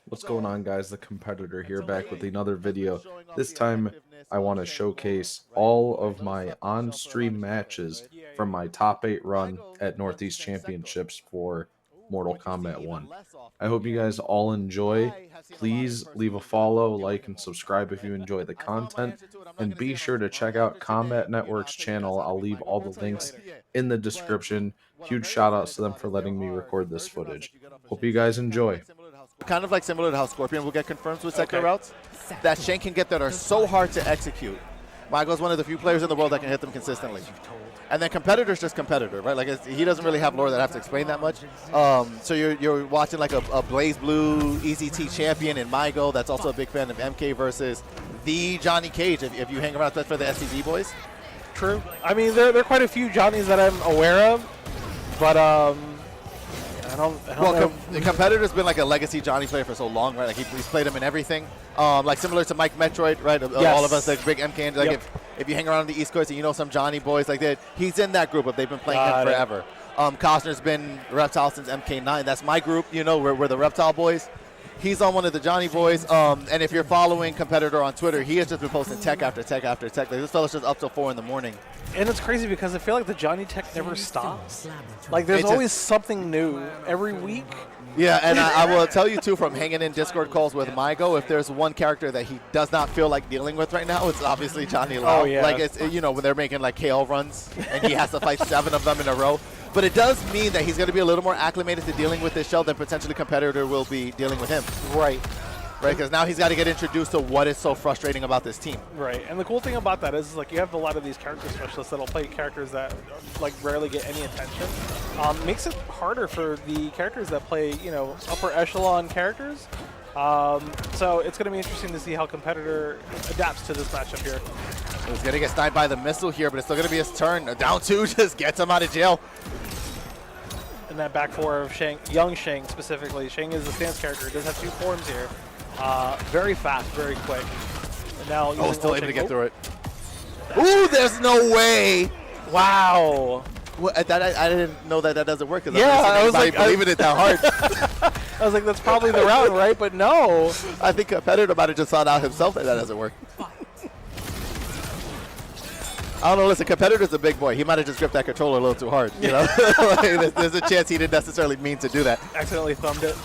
What's going on, guys? The Competitor here, back with another video. This time I want to showcase all of my on-stream matches from my top 8 run at Northeast Championships for Mortal Kombat 1. I hope you guys all enjoy. Please leave a follow, like, and subscribe if you enjoy the content. And be sure to check out Combat Network's channel. I'll leave all the links in the description. Huge shout outs to them for letting me record this footage. Hope you guys enjoy. Kind of like similar to how Scorpion will get confirmed with sector routes that Shank can get that are so hard to execute. Michael's one of the few players in the world that can hit them consistently. And then Competitor's just Competitor, right? Like he doesn't really have lore that I have to explain that much. So you're watching like a Blaze Blue EZT champion in Michael that's also a big fan of MK versus the Johnny Cage if you hang around for the STD boys. True. I mean, there are quite a few Johnnies that I'm aware of, but I don't know. The Competitor's been like a legacy Johnny player for so long, right? Like he's played him in everything. Like similar to Mike Metroid, right? Yes. All of us like big MK. Like if you hang around the East Coast and you know some Johnny boys like that, he's in that group. But they've been playing him forever. Costner's been Reptile since MK9. That's my group. You know, we're the Reptile boys. He's on one of the Johnny boys. And if you're following Competitor on Twitter, he has just been posting tech after tech after tech. Like this fella's just up till 4 in the morning. And it's crazy because I feel like the Johnny tech never stops. Like there's always something new every week. Yeah, and I will tell you too, from hanging in Discord calls with Mygo, if there's one character that he does not feel like dealing with right now, it's obviously Johnny Lau. Oh, yeah. Like it's, you know, when they're making like KO runs and he has to fight 7 of them in a row. But it does mean that he's going to be a little more acclimated to dealing with this shell than potentially Competitor will be dealing with him. Right. Right, because now he's got to get introduced to what is so frustrating about this team. Right, and the cool thing about that is like you have a lot of these character specialists that'll play characters that like rarely get any attention. Makes it harder for the characters that play, you know, upper echelon characters. So it's going to be interesting to see how Competitor adapts to this matchup here. So he's going to get sniped by the missile here, but it's still going to be his turn. Down 2 just gets him out of jail. And that back 4 of Shang, young Shang specifically. Shang is the stance character. He does have 2 forms here. Very fast, very quick. And now still able to get through it. Ooh, there's no way. Wow. Well, I didn't know that doesn't work. Yeah, I was like, believing it that hard. I was like, that's probably the route, right? But no. I think Competitor might have just thought out himself that doesn't work. I don't know. Listen, Competitor's a big boy. He might have just gripped that controller a little too hard. You know, like, there's a chance he didn't necessarily mean to do that. Accidentally thumbed it.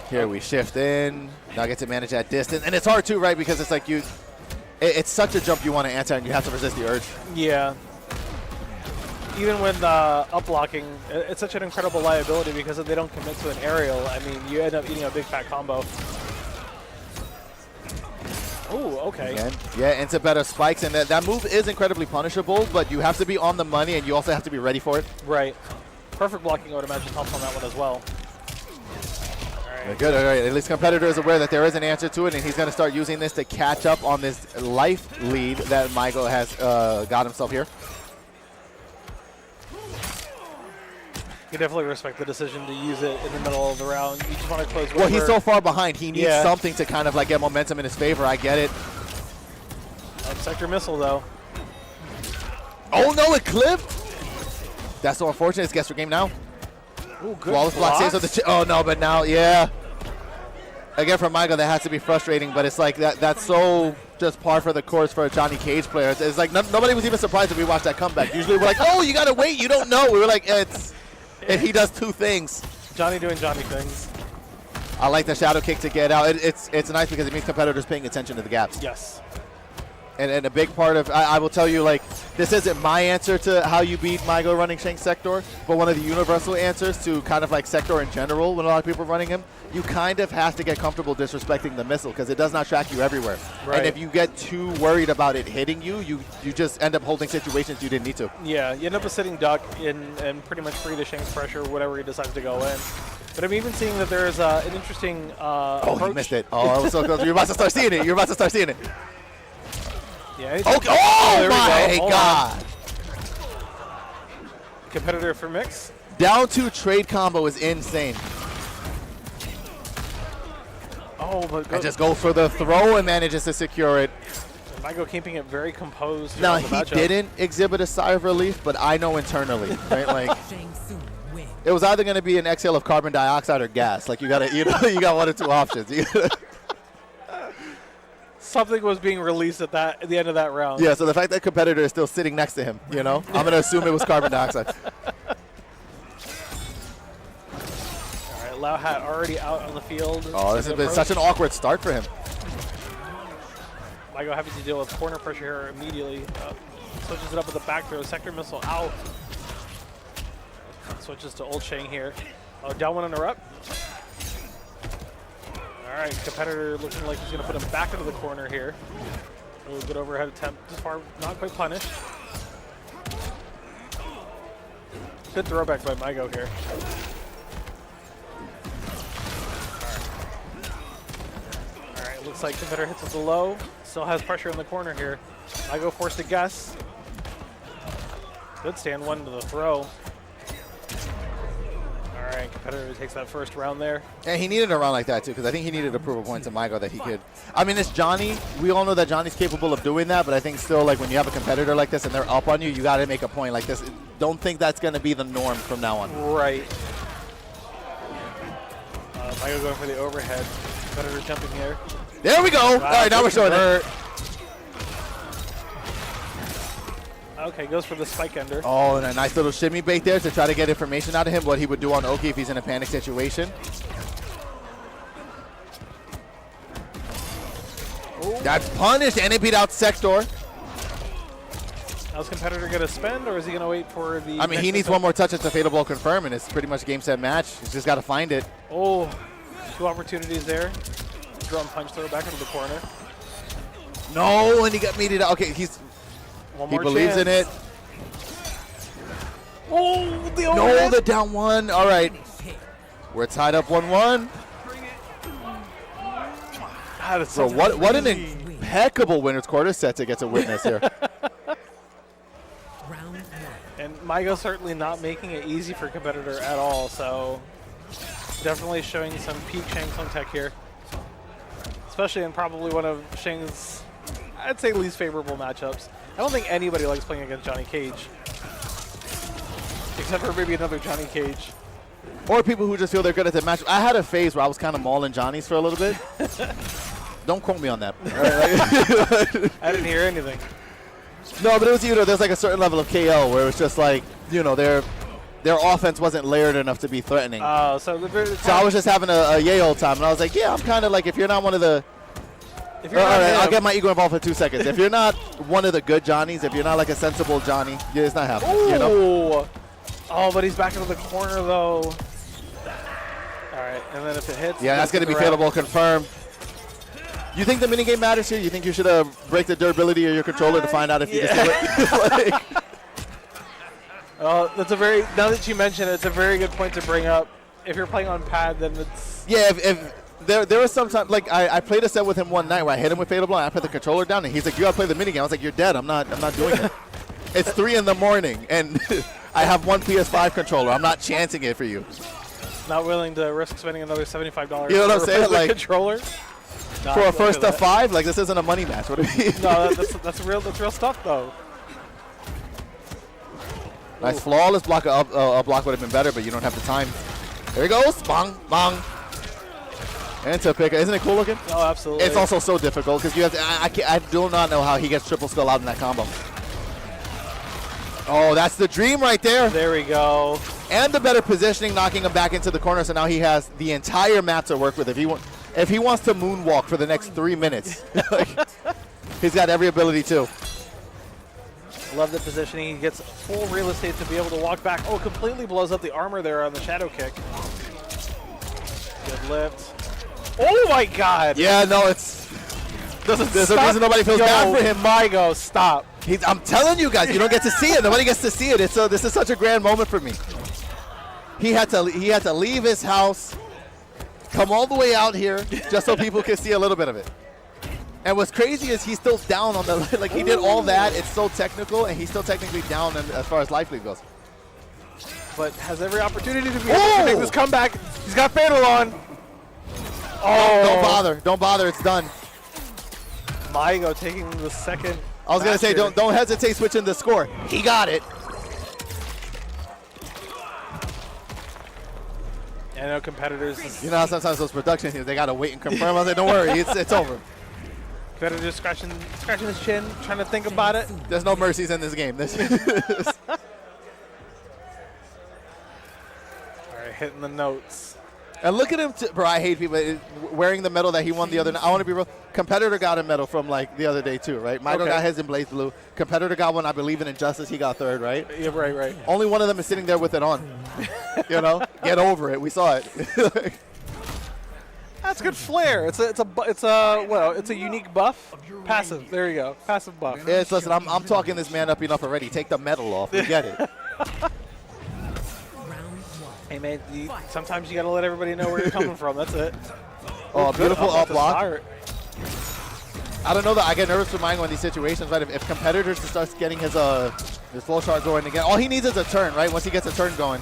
Here we shift in. Now get to manage that distance, and it's hard too, right? Because it's like it's such a jump you want to answer, and you have to resist the urge. Yeah. Even with up blocking, it's such an incredible liability because if they don't commit to an aerial, I mean, you end up eating a big fat combo. Oh, okay. Again, yeah, into better spikes, and that move is incredibly punishable, but you have to be on the money, and you also have to be ready for it. Right. Perfect blocking, I would imagine, helps on that one as well. Good. All right. At least Competitor is aware that there is an answer to it, and he's going to start using this to catch up on this life lead that Michael has got himself here. You definitely respect the decision to use it in the middle of the round. You just want to close. Well, he's so far behind. He needs something to kind of like get momentum in his favor. I get it. Sector missile, though. Oh, no, it clipped. That's so unfortunate. It's guess for game now. Ooh, good Wallace block saves with the oh no, but now again from Michael that has to be frustrating, but it's like that's so just par for the course for a Johnny Cage player. It's like nobody was even surprised if we watched that comeback. Usually we're like, oh, you gotta wait, you don't know. We were like, if he does 2 things. Johnny doing Johnny things. I like the shadow kick to get out. It's nice because it means Competitor's paying attention to the gaps. Yes. And a big part of, I will tell you, like, this isn't my answer to how you beat Migo running Shank Sector, but one of the universal answers to kind of like Sector in general when a lot of people are running him, you kind of have to get comfortable disrespecting the missile because it does not track you everywhere. Right. And if you get too worried about it hitting you, you just end up holding situations you didn't need to. Yeah, you end up a sitting duck and pretty much free to Shank's pressure, whatever he decides to go in. But I'm even seeing that there's an interesting approach. He missed it. Oh, I was so close. You're about to start seeing it. You're about to start seeing it. Yeah. Okay. Oh my God! Competitor for mix. Down 2 trade combo is insane. Oh, but and just goes for the throw and manages to secure it. Michael keeping it very composed. Now he didn't exhibit a sigh of relief, but I know internally, right? Like It was either going to be an exhale of carbon dioxide or gas. Like you got to, you got one or two options. Something was being released at the end of that round. Yeah. So the fact that competitor is still sitting next to him, I'm going to assume it was carbon dioxide. All right, Loud Hat already out on the field. Oh, this has been such an awkward start for him. Migo having to deal with corner pressure here immediately. Switches it up with the back throw. Sector missile out. Switches to Old Shang here. Oh, down one on the rep. All right, competitor looking like he's going to put him back into the corner here. Oh, good overhead attempt. This far, not quite punished. Good throwback by Migo here. All right, looks like competitor hits with the low. Still has pressure in the corner here. Migo forced to guess. Good stand one to the throw. All right, competitor takes that first round there. And he needed a round like that, too, because I think he needed to prove a point to Migo that he could. I mean, it's Johnny. We all know that Johnny's capable of doing that, but I think still, like, when you have a competitor like this and they're up on you, you got to make a point like this. Don't think that's going to be the norm from now on. Right. Migo going for the overhead. Competitor jumping here. There we go. All right, now we're showing it. Okay, goes for the spike ender. Oh, and a nice little shimmy bait there to try to get information out of him, what he would do on Oki if he's in a panic situation. Ooh. That's punished, and it beat out Sector. How's competitor going to spend, or is he going to wait for the... I mean, he needs one more touch at the fatal ball confirm, and it's pretty much game, set, match. He's just got to find it. Oh, two opportunities there. Drum punch throw back into the corner. No, and he got meted out. Okay, he believes in it. Oh, the overhead. No, the down one. All right. We're tied up 1-1. So what an impeccable winner's quarter set to get to witness here. And Migo certainly not making it easy for competitor at all, so definitely showing some peak Shang Tsung tech here. Especially in probably one of Shang's, I'd say, least favorable matchups. I don't think anybody likes playing against Johnny Cage. Except for maybe another Johnny Cage. Or people who just feel they're good at the match. I had a phase where I was kind of mauling Johnny's for a little bit. Don't quote me on that. I didn't hear anything. No, but it was, there's like a certain level of KO where it was just like, their offense wasn't layered enough to be threatening. Oh, so I was just having a yay old time, and I was like, yeah, I'm kind of like, if you're not one of the... All right, I'll get my ego involved for 2 seconds. If you're not one of the good Johnnies, if you're not like a sensible Johnny, it's not happening. Ooh. Oh, but he's back into the corner, though. All right, and then if it hits... Yeah, that's going to be fatal ball confirmed. You think the minigame matters here? You think you should break the durability of your controller to find out if you can steal it? That's a very... Now that you mention it, it's a very good point to bring up. If you're playing on pad, then it's... Yeah, if there was some time... Like, I played a set with him one night where I hit him with fatal ball, and I put the controller down, and he's like, you got to play the minigame. I was like, you're dead. I'm not doing it. It's 3 in the morning, and I have one PS5 controller. I'm not chancing it for you. Not willing to risk spending another $75. You know what I'm saying? Like, controller? For a first to 5? Like, this isn't a money match. What do you mean? No, that's real stuff, though. Nice flawless block. A block would have been better, but you don't have the time. There he goes. Bong, bong. And to pick. Isn't it cool looking? Oh, absolutely. It's also so difficult because you have to. I do not know how he gets triple skull out in that combo. Oh, that's the dream right there. There we go. And the better positioning, knocking him back into the corner, so now he has the entire map to work with. If he wants to moonwalk for the next 3 minutes, he's got every ability to. Love the positioning. He gets full real estate to be able to walk back. Oh, completely blows up the armor there on the shadow kick. Good lift. Oh my God! Yeah, no, there's a reason nobody feels bad for him. Migo, stop. I'm telling you guys, you don't get to see it. Nobody gets to see it. This is such a grand moment for me. He had to leave his house, come all the way out here just so people can see a little bit of it. And what's crazy is he's still down on the like he did all that. It's so technical, and he's still technically down as far as life lead goes. But has every opportunity to be able to make this comeback. He's got fatal on. Oh, don't bother. It's done. Migo taking the second. I was gonna say don't hesitate switching the score. He got it. I know competitors. You know how sometimes those production teams, they got to wait and confirm. I was like, don't worry, it's over. Competitor scratching his chin, trying to think about it. There's no mercies in this game. All right, hitting the notes. And look at him, bro. I hate people wearing the medal that he won the other night. I want to be real. Competitor got a medal from like the other day too, right? Michael got his in Blaze Blue. Competitor got one, I believe, in Injustice. He got third, right? Yeah, right. Only one of them is sitting there with it on. You know, get over it. We saw it. That's good flair. It's a unique buff. Passive. There you go. Passive buff. Yes, listen. I'm talking this man up enough already. Take the medal off. We get it. Hey man, sometimes you gotta let everybody know where you're coming from. That's it. Oh, beautiful up block. Start. I don't know that I get nervous with Mango in these situations, right? If competitors starts getting his full shot going again, all he needs is a turn, right? Once he gets a turn going.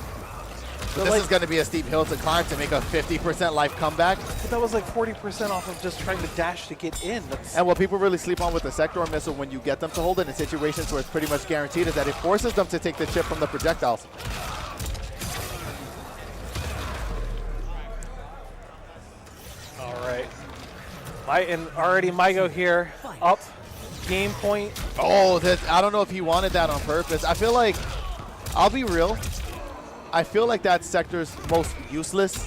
So this is going to be a steep hill to climb to make a 50% life comeback. But that was like 40% off of just trying to dash to get in. And what people really sleep on with the Sector missile when you get them to hold it in situations where it's pretty much guaranteed is that it forces them to take the chip from the projectiles. All right. And already Mygo here, up, game point. Oh, I don't know if he wanted that on purpose. I feel like, I'll be real, I feel like that's Sector's most useless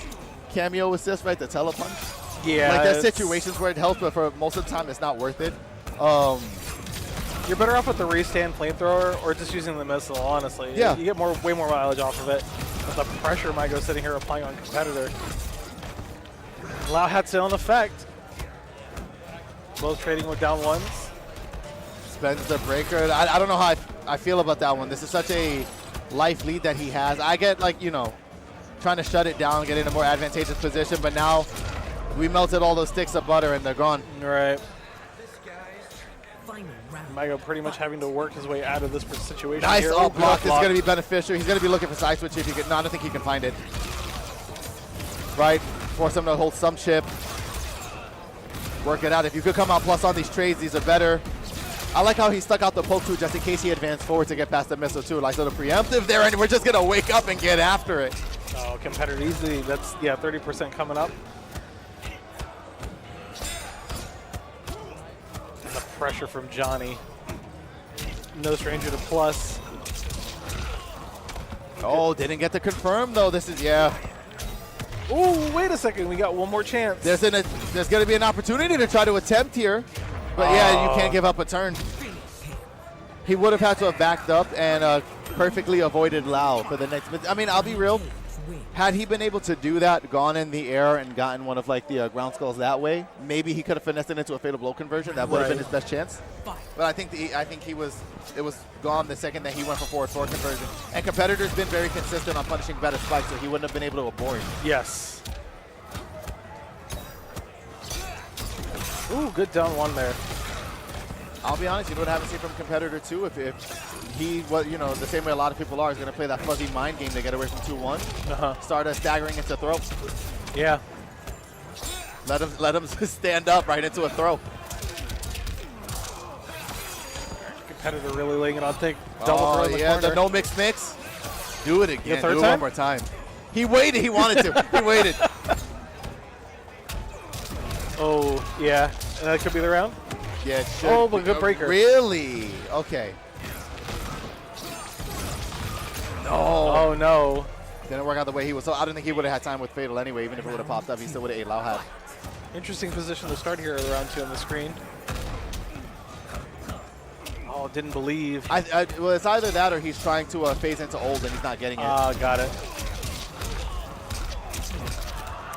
cameo assist, right? The telepunch. Yeah. Like there's situations where it helps, but for most of the time it's not worth it. You're better off with the restand flamethrower or just using the missile, honestly. Yeah. You get way more mileage off of it. With the pressure Mygo sitting here applying on competitor. Loud hat still in effect. Both trading with down ones. Spends the breaker. I don't know how I feel about that one. This is such a life lead that he has. I get like, you know, trying to shut it down, get in a more advantageous position, but now we melted all those sticks of butter and they're gone. Right. Mygo pretty much having to work his way out of this situation. Nice here. up block. This is going to be beneficial. He's going to be looking for side switch if he can. No, I don't think he can find it. Right. Force him to hold some chip. Work it out. If you could come out plus on these trades, these are better. I like how he stuck out the poke too, just in case he advanced forward to get past the missile too. Like, so the preemptive there, and we're just going to wake up and get after it. Oh, competitor easily. That's, yeah, 30% coming up. And the pressure from Johnny. No stranger to plus. Oh, didn't get to confirm though. This is, yeah. Oh, wait a second. We got one more chance. There's going to be an opportunity to try to attempt here. But yeah, you can't give up a turn. He would have had to have backed up and perfectly avoided Lau for the next. I mean, I'll be real. Had he been able to do that, gone in the air and gotten one of like the ground skulls that way, maybe he could have finessed it into a fatal blow conversion. That would have been his best chance. But I think it was gone the second that he went for forward sword conversion. And competitor's been very consistent on punishing better spikes, so he wouldn't have been able to abort. Yes. Ooh, good down one there. I'll be honest, you know what I haven't seen from competitor too? If he was, you know, the same way a lot of people are, is going to play that fuzzy mind game to get away from 2-1. Start staggering into throw. Yeah. Let him stand up right into a throw. Competitor really laying it on thick. Oh, yeah, the no mix. Do it again. Do it one more time. He waited. He wanted to. He waited. Oh, yeah. And that could be the round? Yeah, it should. Oh, but good breaker. Really? Okay. No. Oh, no. Didn't work out the way he was. So I don't think he would have had time with Fatal anyway. Even if it would have popped up, he still would have ate Lau hat. Interesting position to start here at round 2 on the screen. Oh, didn't believe. Well, it's either that or he's trying to phase into ult and he's not getting it. Ah, got it.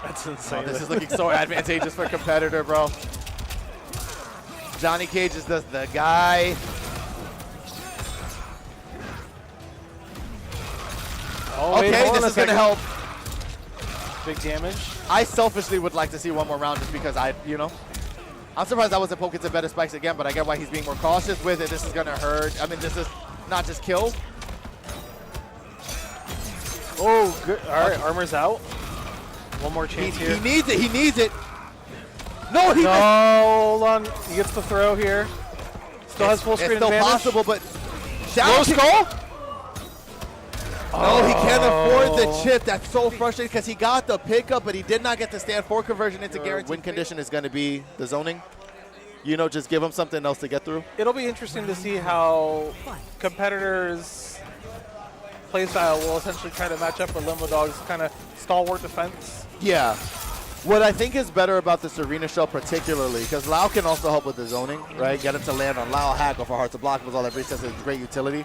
That's insane. Oh, this is looking so advantageous for competitor, bro. Johnny Cage is the guy. Oh, okay, this is going to help. Big damage. I selfishly would like to see one more round just because I'm surprised I wasn't poking to better spikes again, but I get why he's being more cautious with it. This is going to hurt. I mean, this is not just kill. Oh, good. All right, armor's out. One more chance here. He needs it. He needs it. No, he missed. Hold on. He gets the throw here. Still has full screen advantage. It's still advantage. possible, but... Low skull? Oh, he can't afford the chip. That's so frustrating because he got the pickup, but he did not get the stand 4 conversion into guaranteed. Win condition is going to be the zoning. You know, just give him something else to get through. It'll be interesting to see how competitors' playstyle will essentially try to match up with Limbo Dog's kind of stalwart defense. Yeah. What I think is better about this arena shell particularly, because Lau can also help with the zoning, right? Get him to land on Lau, hack, go for hard to block, was all that breach. That's a great utility.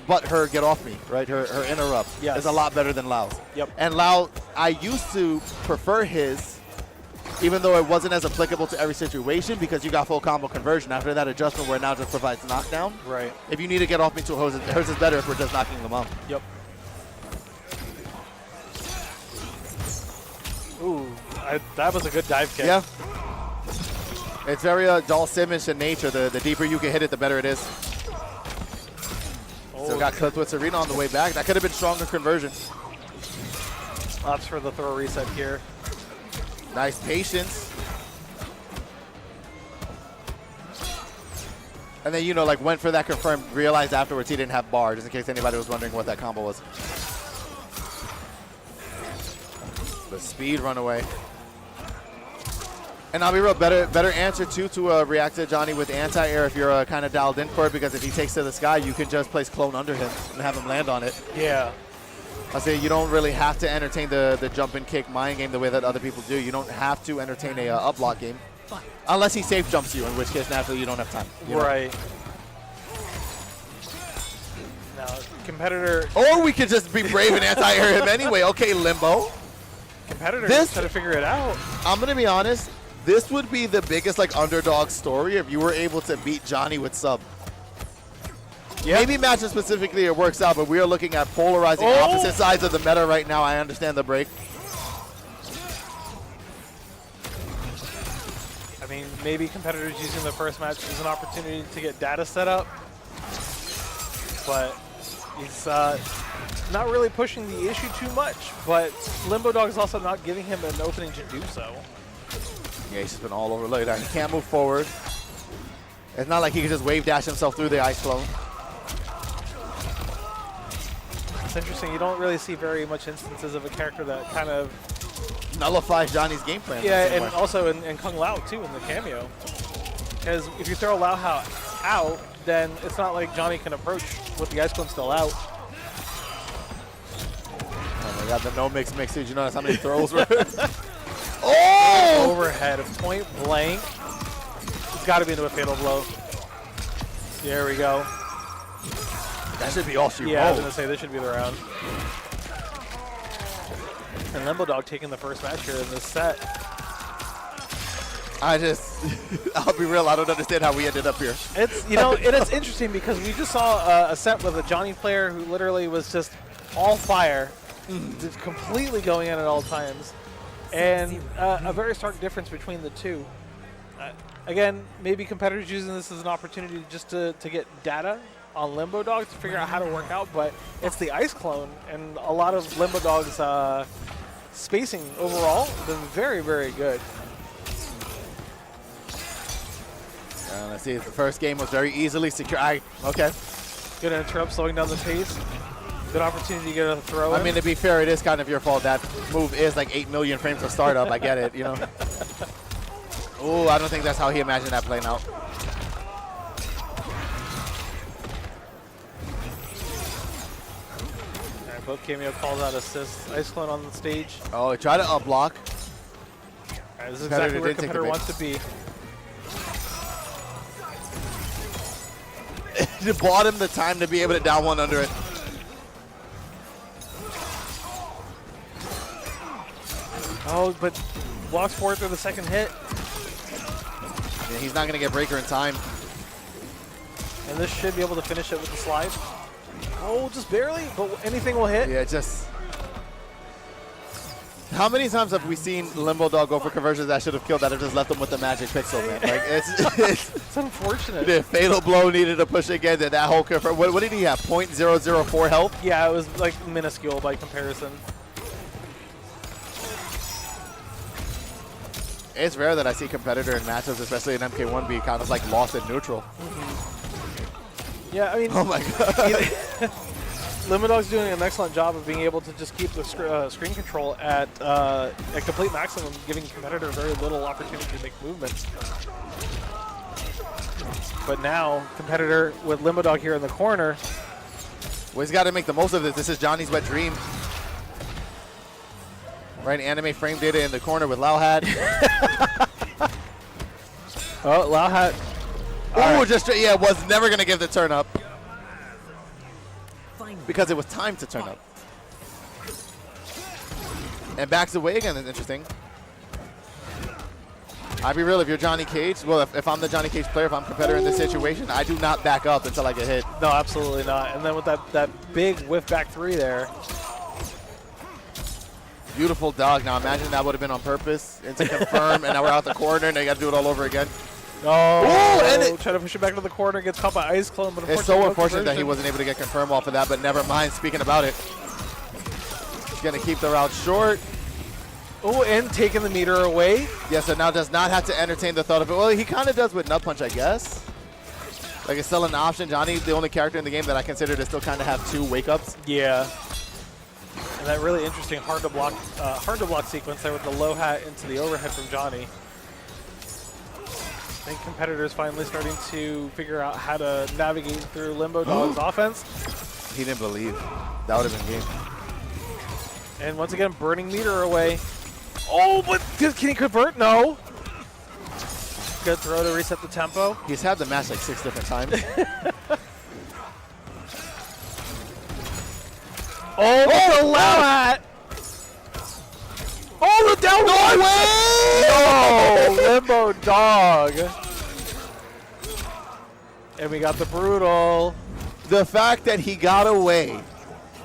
But her get off me, right? Her interrupt is a lot better than Lau's. Yep. And Lau, I used to prefer his, even though it wasn't as applicable to every situation because you got full combo conversion after that adjustment where it now just provides knockdown. Right. If you need to get off me to hers is better if we're just knocking them out. Yep. Ooh, that was a good dive kick. Yeah. It's very Doll Simmons in nature. The deeper you can hit it, the better it is. Still got clipped with Serena on the way back. That could have been stronger conversion. Opts for the throw reset here. Nice patience. And then, you know, like went for that confirmed, realized afterwards he didn't have bar, just in case anybody was wondering what that combo was. The speed runaway. And I'll be real, better answer too to react to Johnny with anti-air if you're kind of dialed in for it, because if he takes to the sky, you can just place clone under him and have him land on it. Yeah. I say you don't really have to entertain the jump and kick mind game the way that other people do. You don't have to entertain a up block game. Unless he safe jumps you, in which case naturally you don't have time. Right. Now, competitor. Or we could just be brave and anti-air him anyway. Okay, Limbo. Competitor just try to figure it out. I'm gonna be honest. This would be the biggest like underdog story if you were able to beat Johnny with sub. Yep. Maybe matches specifically it works out, but we are looking at polarizing opposite sides of the meta right now. I understand the break. I mean, maybe competitors using the first match as an opportunity to get data set up, but he's not really pushing the issue too much, but Limbo Dog is also not giving him an opening to do so. Yeah, he's just been all over. Look at that. He can't move forward. It's not like he can just wave dash himself through the ice clone. It's interesting. You don't really see very much instances of a character that kind of nullifies Johnny's game plan. Yeah, and also in Kung Lao too in the cameo. Because if you throw Lao out, then it's not like Johnny can approach with the ice clone still out. Oh my god, the no mix. Did you notice how many throws were? Overhead, point blank. It's got to be into a fatal blow. There we go. That should be all she Yeah, I was going to say, this should be the round. And Limbo Dog taking the first match here in this set. I'll be real, I don't understand how we ended up here. It's, you know, it's interesting because we just saw a set with a Johnny player who literally was just all fire, just completely going in at all times. And a very stark difference between the two. Again, maybe competitors using this as an opportunity just to get data on Limbo Dog to figure out how to work out, but it's the ice clone, and a lot of Limbo Dog's spacing overall has been very, very good. Let's see, the first game was very easily secure. Okay. Good interrupt, slowing down the pace. Good opportunity to get a throw in. I mean, to be fair, it is kind of your fault. That move is like 8 million frames of startup. I get it, you know. Ooh, I don't think that's how he imagined that playing out. Alright, both cameo calls out assists. Ice Clone on the stage. Oh, he tried to up block. Alright, this is exactly where competitor wants to be. It bought him the time to be able to down one under it. Oh, but walks forward through the second hit. Yeah, he's not going to get breaker in time. And this should be able to finish it with the slide. Oh, just barely, but anything will hit. Yeah, just... How many times have we seen Limbo Dog go for conversions that should have killed that have just left them with the magic pixel, man? Like, it's unfortunate. The fatal blow needed to push again. That whole confirm. What did he have? 0.004 health? Yeah, it was like minuscule by comparison. It's rare that I see competitor in matchups, especially in MK1, be kind of like lost in neutral. Yeah, I mean... Oh my god. Limodog's doing an excellent job of being able to just keep the screen control at complete maximum, giving competitor very little opportunity to make movements. But now, competitor with Limodog here in the corner. Well, he's got to make the most of this. This is Johnny's wet dream. Right, anime frame data in the corner with Lauhat. Oh, Lauhat. Oh, just, yeah, was never going to give the turn up. Because it was time to turn up. And backs away again. That's interesting. I'll be real, if you're Johnny Cage, well, if I'm the Johnny Cage player, if I'm a competitor in this situation, I do not back up until I get hit. No, absolutely not. And then with that big whiff back 3 there. Beautiful dog. Now imagine that would have been on purpose and to confirm, and now we're out the corner, and they got to do it all over again. Oh, and try to push it back to the corner, gets caught by Ice Clone. But it's so unfortunate that he wasn't able to get confirmed off of that, but never mind. Speaking about it, he's going to keep the route short. Oh, and taking the meter away. Yeah, so now does not have to entertain the thought of it. Well, he kind of does with Nut Punch, I guess. Like, it's still an option. Johnny, the only character in the game that I consider to still kind of have 2 wake-ups. Yeah. And that really interesting hard to block sequence there with the low hat into the overhead from Johnny. I think competitors finally starting to figure out how to navigate through Limbo Dog's offense. He didn't believe. That would have been game. And once again, burning meter away. Oh, but can he convert? No. Good throw to reset the tempo. He's had the match like 6 different times. Oh, the low hat! Oh, the down No way! No, Limbo Dog. And we got the brutal. The fact that he got away.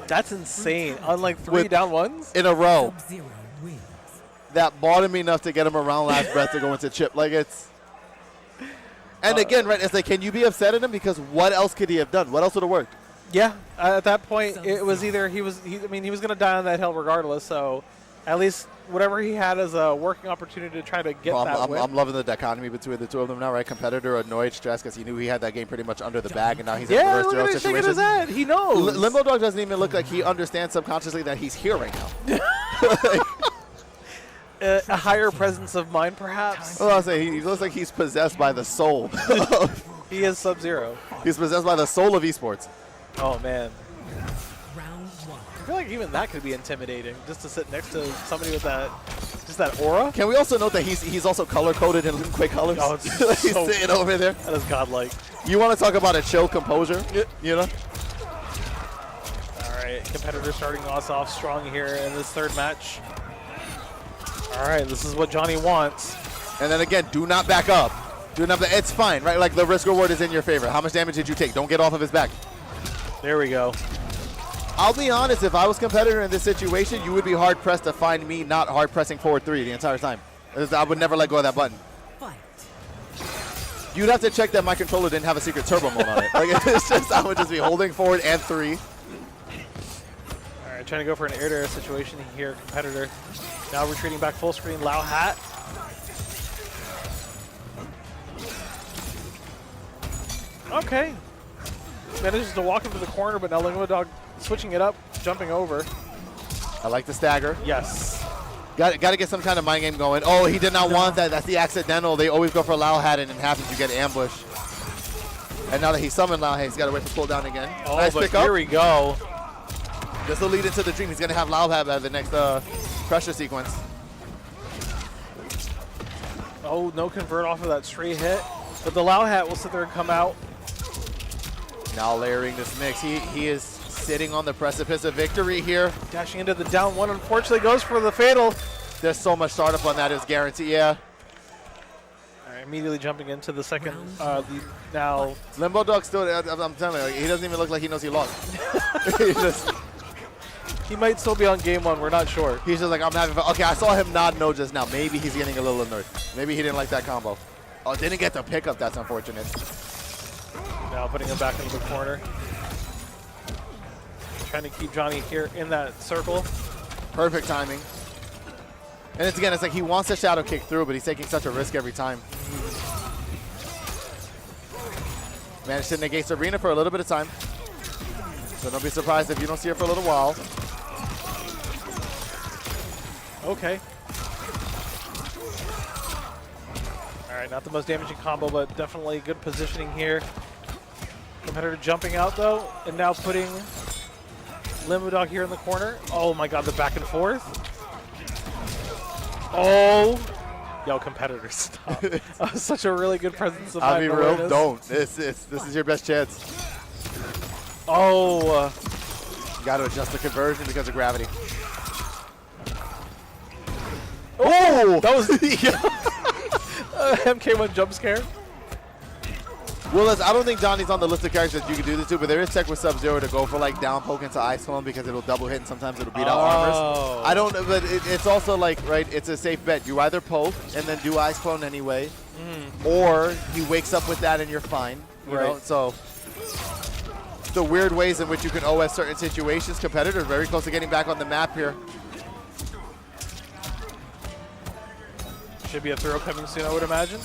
That's insane. Unlike 3 down ones in a row. That bought him enough to get him around last breath to go into chip. Like, it's. And again, right, it's like, can you be upset at him? Because what else could he have done? What else would have worked? Yeah, at that point, it was either he was going to die on that hill regardless. So, at least whatever he had as a working opportunity to try to get that win. I'm loving the dichotomy between the two of them now, right? Competitor annoyed, stressed because he knew he had that game pretty much under the bag, and now he's in the reverse zero situation. Yeah, he knows. Limbo Dog doesn't even look like he understands subconsciously that he's here right now. A higher presence of mind, perhaps. Well, I'll say he looks like he's possessed by the soul. He is Sub-Zero. He's possessed by the soul of esports. Oh man. I feel like even that could be intimidating, just to sit next to somebody with that aura. Can we also note that he's also color coded in Quick colors? Oh, it's he's so sitting over there. That is godlike. You want to talk about a chill composure? You know. All right, competitor starting us off strong here in this 3rd match. All right, this is what Johnny wants. And then again, do not back up. Do not. It's fine, right? Like the risk reward is in your favor. How much damage did you take? Don't get off of his back. There we go. I'll be honest, if I was competitor in this situation, you would be hard-pressed to find me not hard-pressing forward 3 the entire time. I would never let go of that button. You'd have to check that my controller didn't have a secret turbo mode on it. Like, it's just, I would just be holding forward and 3. All right, trying to go for an air-to-air situation here, competitor. Now retreating back full screen, Lao Hat. Okay. Manages to walk into the corner, but now Limbo Dog switching it up, jumping over. I like the stagger. Yes. Got to get some kind of mind game going. Oh, he did not want that. That's the accidental. They always go for Lao Hat, and it happens. You get ambush. And now that he summoned Lao Hat, he's got to wait for cooldown again. Oh, nice but pick up. Here we go. This will lead into the dream. He's going to have Lao Hat by the next pressure sequence. Oh, no convert off of that straight hit. But the Lao Hat will sit there and come out. Now layering this mix. He is sitting on the precipice of victory here. Dashing into the down 1, unfortunately goes for the fatal. There's so much startup on that is guaranteed. Yeah. All right, immediately jumping into the second. Now Limbo Dog still. I'm telling you, like, he doesn't even look like he knows he lost. He might still be on game 1. We're not sure. He's just like, I'm having fun. Okay, I saw him nod no just now. Maybe he's getting a little annoyed. Maybe he didn't like that combo. Oh, didn't get the pickup. That's unfortunate. Now putting him back into the corner. Trying to keep Johnny here in that circle. Perfect timing. And it's again, it's like he wants to shadow kick through, but he's taking such a risk every time. Mm-hmm. Managed to negate Sabrina for a little bit of time. So don't be surprised if you don't see her for a little while. Okay. All right, not the most damaging combo, but definitely good positioning here. Competitor jumping out though, and now putting Limbo Dog here in the corner. Oh my God, the back and forth. Oh, yo, competitor, stop. That was such a really good presence of mind. I'll be real, don't. This is your best chance. Oh. You got to adjust the conversion because of gravity. Oh, that was MK1 jump scare. Well, I don't think Johnny's on the list of characters that you can do this to, but there is tech with Sub-Zero to go for like down poke into Ice Clone because it'll double hit and sometimes it'll beat out armors. I don't know, but it's also like, right, it's a safe bet. You either poke and then do Ice Clone anyway, or he wakes up with that and you're fine. You know? So the weird ways in which you can OS certain situations. Competitors very close to getting back on the map here. Should be a throw coming soon, I would imagine.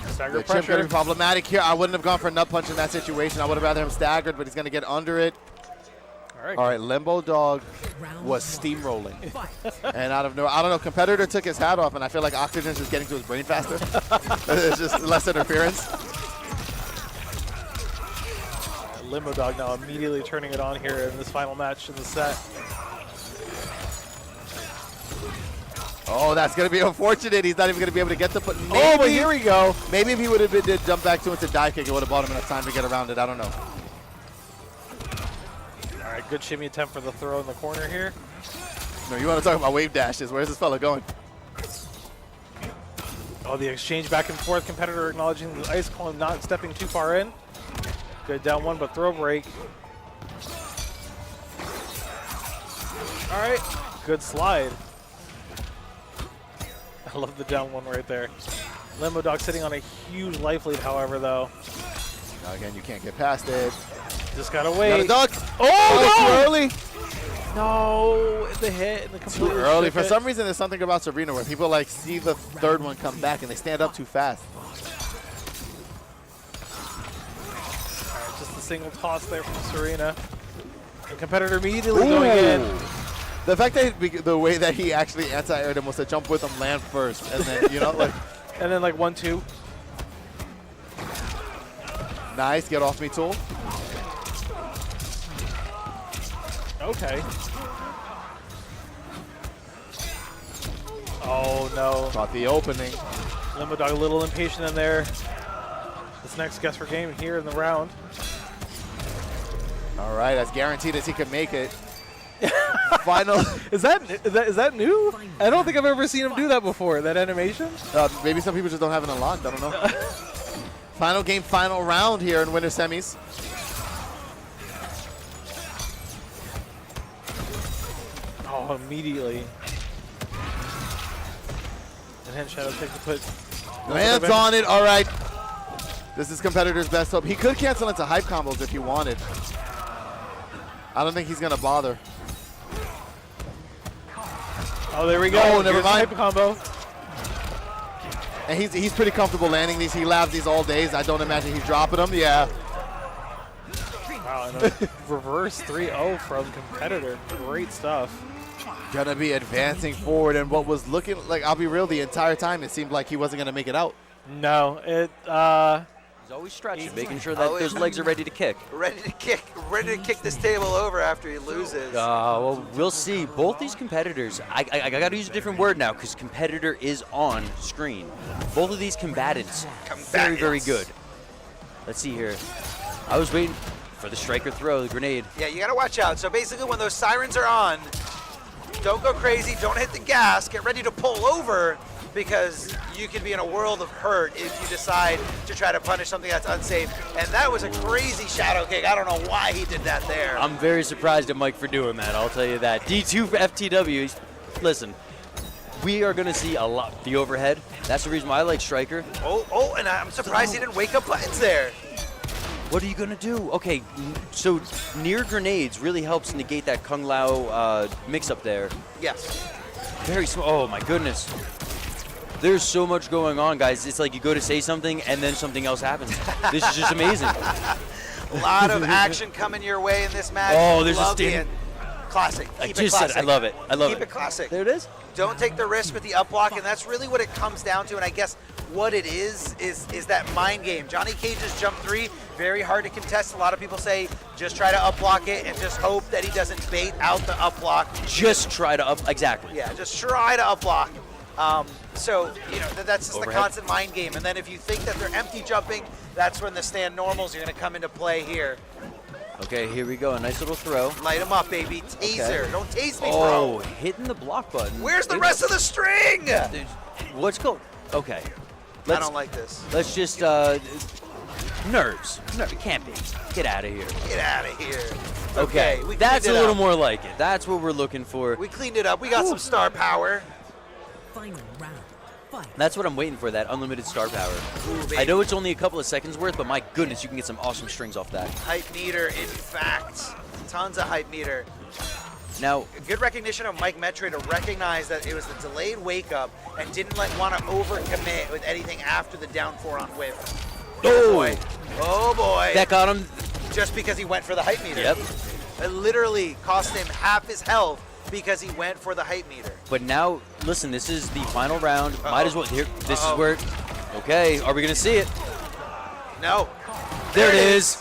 Stagger The chip pressure. going to be problematic here. I wouldn't have gone for a nut punch in that situation. I would have rather him staggered, but he's going to get under it. All right, Limbo Dog was steamrolling. And out of nowhere, I don't know, competitor took his hat off, and I feel like oxygen's just getting to his brain faster. It's just less interference. Limbo Dog now immediately turning it on here in this final match in the set. Oh, that's going to be unfortunate. He's not even going to be able to get the put. Oh, but here we go. Maybe if he would have been to jump back to into dive kick, it would have bought him enough time to get around it. I don't know. All right, good shimmy attempt for the throw in the corner here. No, you want to talk about wave dashes. Where's this fella going? Oh, the exchange back and forth. Competitor acknowledging the Ice Clone, not stepping too far in. Good down one, but throw break. All right, good slide. I love the down one right there. Limbo Dog sitting on a huge life lead, however, though. Now again, you can't get past it. Just gotta wait. Duck. Oh, Too early. No, the hit and the Too complete early. For some reason, there's something about Serena where people like see the third one come back and they stand up too fast. All right, just a single toss there from Serena. And competitor immediately going in. The fact that the way that he actually anti-aired him was to jump with him, land first, and then, you know, like. And then like 1-2. Nice, get off me, tool. Okay. Oh no. Caught the opening. Limbo Dog a little impatient in there. This next guess for game here in the round. All right, as guaranteed as he could make it. Final. Is that new? I don't think I've ever seen him do that before. That animation. Maybe some people just don't have it unlocked. I don't know. Final game, final round here in winter semis. Oh, immediately. And Hen Shadow takes the put. Lands on it. All right. This is competitor's best hope. He could cancel into hype combos if he wanted. I don't think he's going to bother. Oh, there we go. Oh, never mind. Hyper combo. And he's pretty comfortable landing these. He labs these all days. I don't imagine he's dropping them. Yeah. Wow, and a reverse 3-0 from competitor. Great stuff. Gonna be advancing forward, and what was looking like, I'll be real, the entire time it seemed like he wasn't gonna make it out. No, He's always stretching, making sure that those legs are ready to kick. Ready to kick this table over after he loses. Well, we'll see. Both these competitors, I got to use a different word now because competitor is on screen. Both of these combatants, very, very good. Let's see here. I was waiting for the striker throw, the grenade. Yeah, you got to watch out. So basically when those sirens are on, don't go crazy, don't hit the gas, get ready to pull over, because you could be in a world of hurt if you decide to try to punish something that's unsafe. And that was a crazy shadow kick. I don't know why he did that there. I'm very surprised at Mike for doing that, I'll tell you that. D2 for FTW, listen, we are going to see a lot. The overhead, that's the reason why I like Striker. Oh, and I'm surprised he didn't wake up buttons there. What are you going to do? Okay, so near grenades really helps negate that Kung Lao mix-up there. Yes. Very small. Oh, my goodness. There's so much going on, guys. It's like you go to say something, and then something else happens. This is just amazing. A lot of action coming your way in this match. Oh, there's a Love stand. Classic. I Keep just it said classic. it. I love it. I love Keep it. it classic. There it is. Don't take the risk with the up block, and that's really what it comes down to. And I guess what it is that mind game. Johnny Cage's jump 3, very hard to contest. A lot of people say just try to up block it and just hope that he doesn't bait out the up block. Just try to up. Exactly. Yeah, just try to up block. So, you know, that's just Overhead. the constant mind game. And then if you think that they're empty jumping, that's when the stand normals are going to come into play here. Okay, here we go. A nice little throw. Light him up, baby. Taser. Okay. Don't tase me, Oh, bro. hitting the block button. Where's the rest of the string? What's called? Okay. I don't like this. Let's just nerves. No, it can't be. Get out of here. Get out of here. Okay, we that's a cleaned it little up. more like it. That's what we're looking for. We cleaned it up. We got some star power. Final round. Fight. That's what I'm waiting for, that unlimited star power. Ooh, I baby. know it's only a couple of seconds worth, but my goodness, you can get some awesome strings off that. Hype meter, in fact. Tons of hype meter. Now, Good recognition of Mike Metroid to recognize that it was the delayed wake up and didn't want to overcommit with anything after the down 4 on whiff. oh, Boy. Oh boy. that got him. Just because he went for the hype meter. Yep. It literally cost him half his health because he went for the hype meter. But now, listen, this is the final round. Uh-oh. Might as well. Here, this Uh-oh. is where. Okay, are we gonna see it? No. There it is.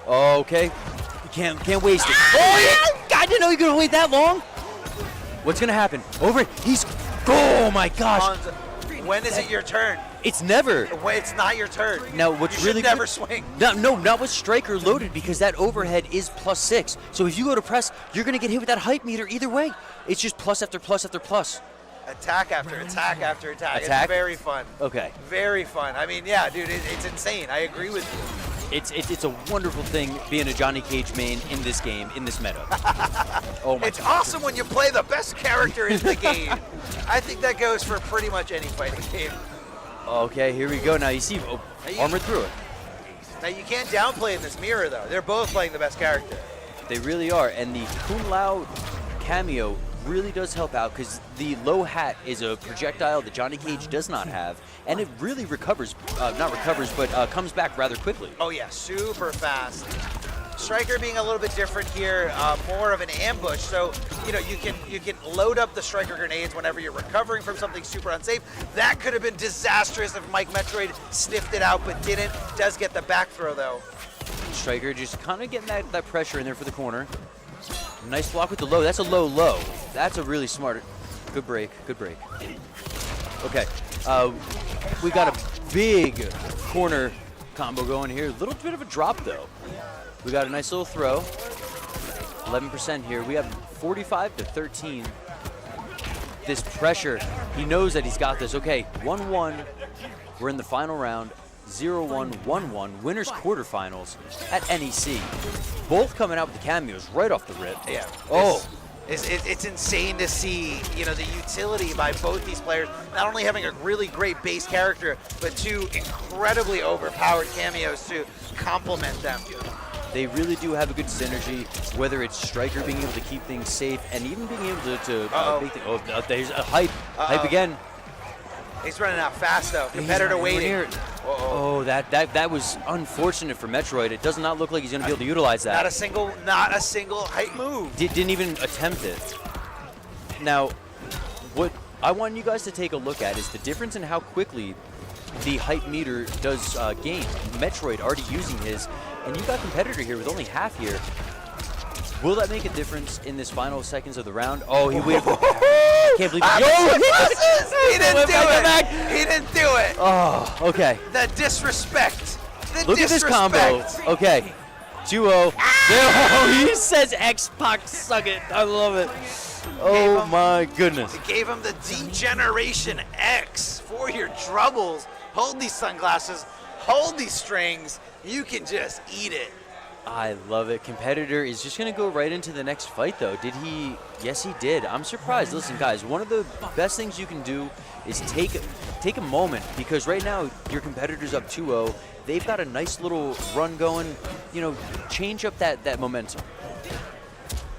Okay, you can't waste it. Oh yeah! I didn't know you could wait that long. What's gonna happen? Over it. He's. Oh my gosh! Hans, when is it your turn? It's never. When it's not your turn. Now, what's you should really never good- swing. No, not with Striker loaded, because that overhead is +6. So if you go to press, you're gonna get hit with that hype meter either way. It's just plus after plus after plus. Attack after attack after attack. Attack? It's very fun. Okay. Very fun. I mean, yeah, dude, it's insane. I agree with you. It's a wonderful thing being a Johnny Cage main in this game, in this meta. Oh my It's God. awesome when you play the best character in the game. I think that goes for pretty much any fighting game. Okay, here we go. Now you see, armored through it. Now, you can't downplay in this mirror, though. They're both playing the best character. They really are, and the Kun Lao cameo really does help out, because the low hat is a projectile that Johnny Cage does not have, and it really recovers, not recovers, but comes back rather quickly. Oh, yeah, super fast. Striker being a little bit different here, more of an ambush. So, you know, you can load up the Striker grenades whenever you're recovering from something super unsafe. That could have been disastrous if Mike Metroid sniffed it out, but didn't. Does get the back throw, though. Striker just kind of getting that pressure in there for the corner. Nice block with the low. That's a low. That's a really smart. Good break. Good break. Okay. We got a big corner combo going here. A little bit of a drop, though. We got a nice little throw. 11% here. We have 45 to 13. This pressure. He knows that he's got this. Okay, 1-1. We're in the final round. 0-1, 1-1. Winners quarterfinals at NEC. Both coming out with the cameos right off the rip. Yeah. Oh. It's insane to see, you know, the utility by both these players, not only having a really great base character, but two incredibly overpowered cameos to complement them. They really do have a good synergy, whether it's Striker being able to keep things safe and even being able to make things. Oh, there's a hype. Hype again. He's running out fast, though. Competitor He's waiting. here. Oh, that was unfortunate for Metroid. It does not look like he's going to be able to utilize that. Not a single hype move. Didn't even attempt it. Now, what I want you guys to take a look at is the difference in how quickly the hype meter does gain. Metroid already using his, and you got Competitor here with only half here. Will that make a difference in this final seconds of the round? Oh, he waited. Can't believe it. He didn't do it. He didn't do it. Oh, okay. The disrespect. Look at this combo. Okay. 2-0. Oh, he says X-Pac, suck it. I love it. Oh my goodness. It gave him the Degeneration X for your troubles. Hold these sunglasses. Hold these strings. You can just eat it. I love it. Competitor is just going to go right into the next fight, though. Did he? Yes, he did. I'm surprised. Listen, guys, one of the best things you can do is take a moment, because right now your competitor's up 2-0. They've got a nice little run going. You know, change up that momentum.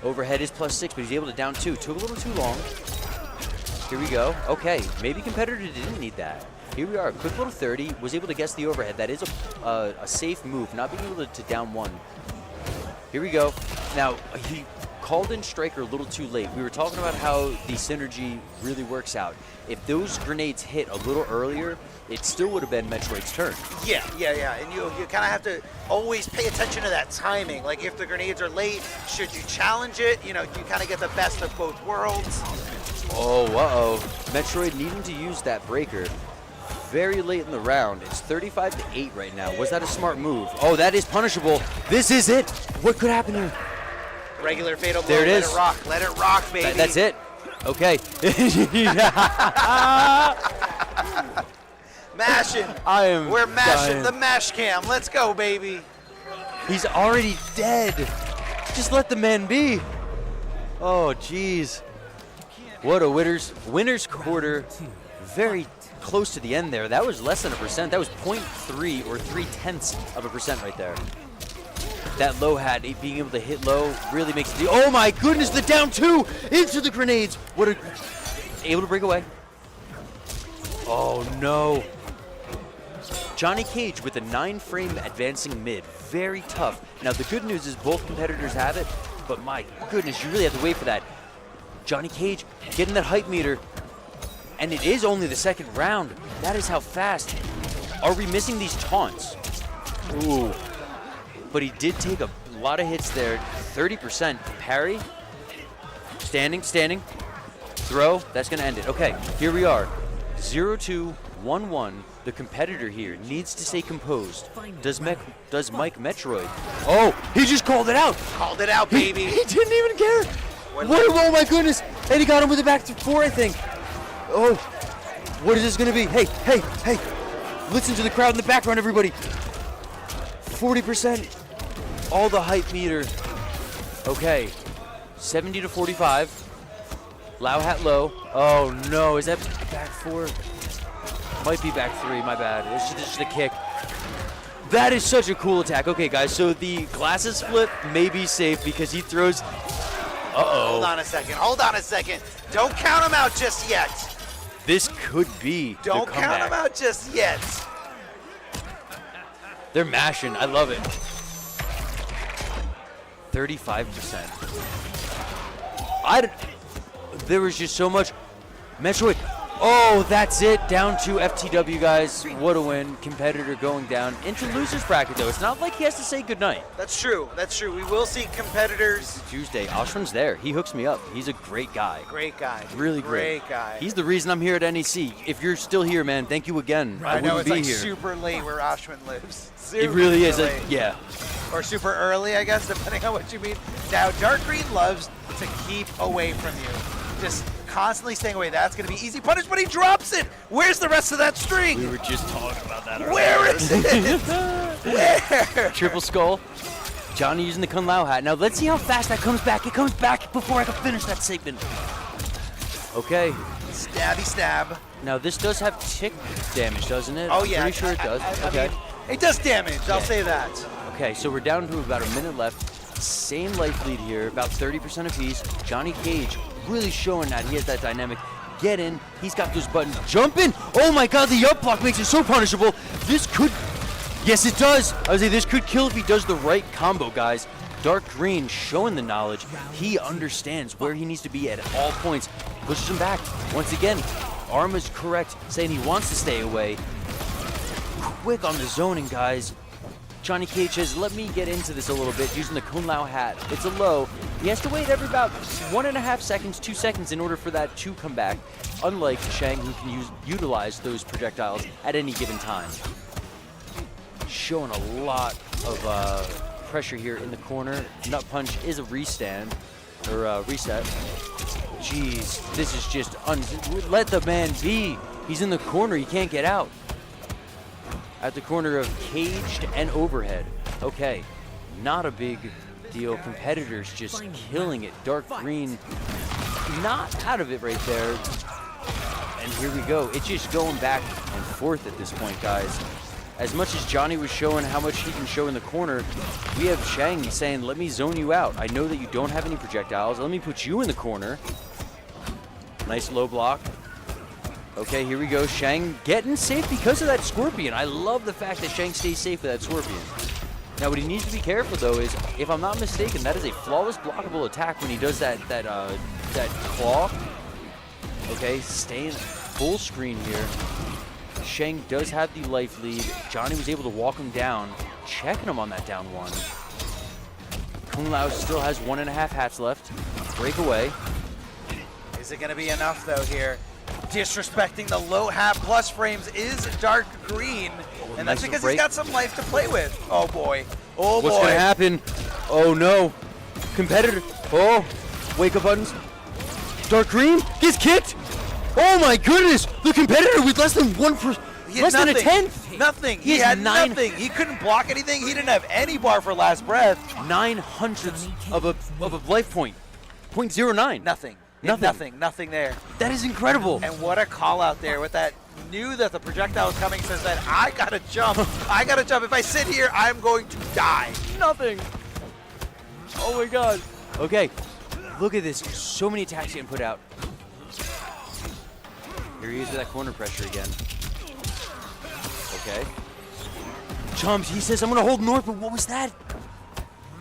Overhead is +6, but he's able to down 2. Took a little too long. Here we go. Okay, maybe Competitor didn't need that. Here we are, quick little 30, was able to guess the overhead. That is a safe move, not being able to down one. Here we go. Now, he called in Striker a little too late. We were talking about how the synergy really works out. If those grenades hit a little earlier, it still would have been Metroid's turn. Yeah. And you kind of have to always pay attention to that timing. Like if the grenades are late, should you challenge it? You know, you kind of get the best of both worlds. Oh, uh-oh. Metroid needing to use that breaker very late in the round. It's 35-8 right now. Was that a smart move? Oh, that is punishable. This is it. What could happen here? Regular fatal blow. There it is. Let it rock, baby. That's it. Okay. Mashing. We're mashing the mash cam. Let's go, baby. He's already dead. Just let the man be. Oh, jeez. What a winner's quarter. Very close to the end there. That was less than a percent. That was 0.3 or 0.3% right there. That low hat, being able to hit low, really makes it. Oh my goodness, the down two into the grenades. What a, able to break away. Oh no. Johnny Cage with a 9-frame advancing mid. Very tough. Now the good news is both competitors have it, but my goodness, you really have to wait for that. Johnny Cage getting that hype meter. And it is only the second round. That is how fast. Are we missing these taunts? Ooh. But he did take a lot of hits there. 30% parry. Standing. Throw. That's going to end it. Okay, here we are. 0-2, 1-1. The competitor here needs to stay composed. Does Mike Metroid? Oh, he just called it out. Called it out, baby. He didn't even care. Oh my goodness. And he got him with the back four, I think. Oh, what is this going to be? Hey. Listen to the crowd in the background, everybody. 40%. All the hype meter. Okay. 70-45. Low hat low. Oh, no. Is that back four? Might be back three. My bad. It's just a kick. That is such a cool attack. Okay, guys. So the glasses flip may be safe because he throws... Uh-oh. Hold on a second. Don't count him out just yet. This could be Don't the count comeback. him out just yet. They're mashing. I love it. 35%. There was just so much. Metroid. Oh, that's it. Down to FTW, guys. What a win. Competitor going down into loser's bracket, though. It's not like he has to say goodnight. That's true. We will see competitors. Tuesday. Oshman's there. He hooks me up. He's a great guy. Great guy. Really great. Great guy. He's the reason I'm here at NEC. If you're still here, man, thank you again. I know it's wouldn't be like here. super late where Oshman lives. It really is. Late. Yeah. Or super early, I guess, depending on what you mean. Now, Dark Green loves to keep away from you. Just constantly staying away. That's going to be easy punish, but he drops it. Where's the rest of that string? We were just talking about that earlier. Where is it? Where? Triple skull. Johnny using the Kun Lao hat. Now let's see how fast that comes back. It comes back before I can finish that segment. Okay. Stabby stab. Now this does have tick damage, doesn't it? Oh, yeah. I'm pretty sure it does. Okay. I mean, it does damage. I'll say that. Okay, so we're down to about a minute left. Same life lead here, about 30% apiece. Johnny Cage really showing that he has that dynamic. Get in. He's got those buttons. Jump in. Oh my God, the up block makes it so punishable. This could, yes it does. I would say this could kill if he does the right combo, guys. Dark Green showing the knowledge. He understands where he needs to be at all points. Pushes him back. Once again, Arma's correct, saying he wants to stay away. Quick on the zoning, guys. Johnny Cage says, let me get into this a little bit using the Kun Lao hat. It's a low. He has to wait every about 1.5 seconds, 2 seconds in order for that to come back, unlike Shang, who can utilize those projectiles at any given time. Showing a lot of pressure here in the corner. Nut Punch is a restand, or reset. Jeez, this is just, let the man be. He's in the corner, he can't get out. At the corner of caged and overhead. Okay, not a big deal. Competitors just killing it. Dark Green not out of it right there. And here we go. It's just going back and forth at this point, guys. As much as Johnny was showing how much he can show in the corner, we have Shang saying, let me zone you out. I know that you don't have any projectiles. Let me put you in the corner. Nice low block. Okay, here we go. Shang getting safe because of that Scorpion. I love the fact that Shang stays safe with that Scorpion. Now, what he needs to be careful, though, is, if I'm not mistaken, that is a flawless blockable attack when he does that claw. Okay, staying full screen here. Shang does have the life lead. Johnny was able to walk him down, checking him on that down one. Kung Lao still has 1.5 hats left. Breakaway. Is it going to be enough, though, here? Disrespecting the low hat plus frames is Dark Green, and that's nice because break. he's got some life to play with. Oh, boy. Oh, What's boy. going to happen? Oh, no. Competitor. Oh, wake up buttons. Dark Green gets kicked. Oh, my goodness. The competitor with less than less than a tenth. Nothing. He has had 9 nothing. He couldn't block anything. He didn't have any bar for last breath. 9/100 of a life point. 0.09. Nothing. Nothing. Nothing there. That is incredible. And what a call out there with that. Knew that the projectile was coming, says that I gotta jump. I gotta jump. If I sit here, I'm going to die. Nothing. Oh my god. Okay, look at this. So many attacks getting put out. Here he is with that corner pressure again. Okay. Jumps. He says, I'm going to hold north, but what was that?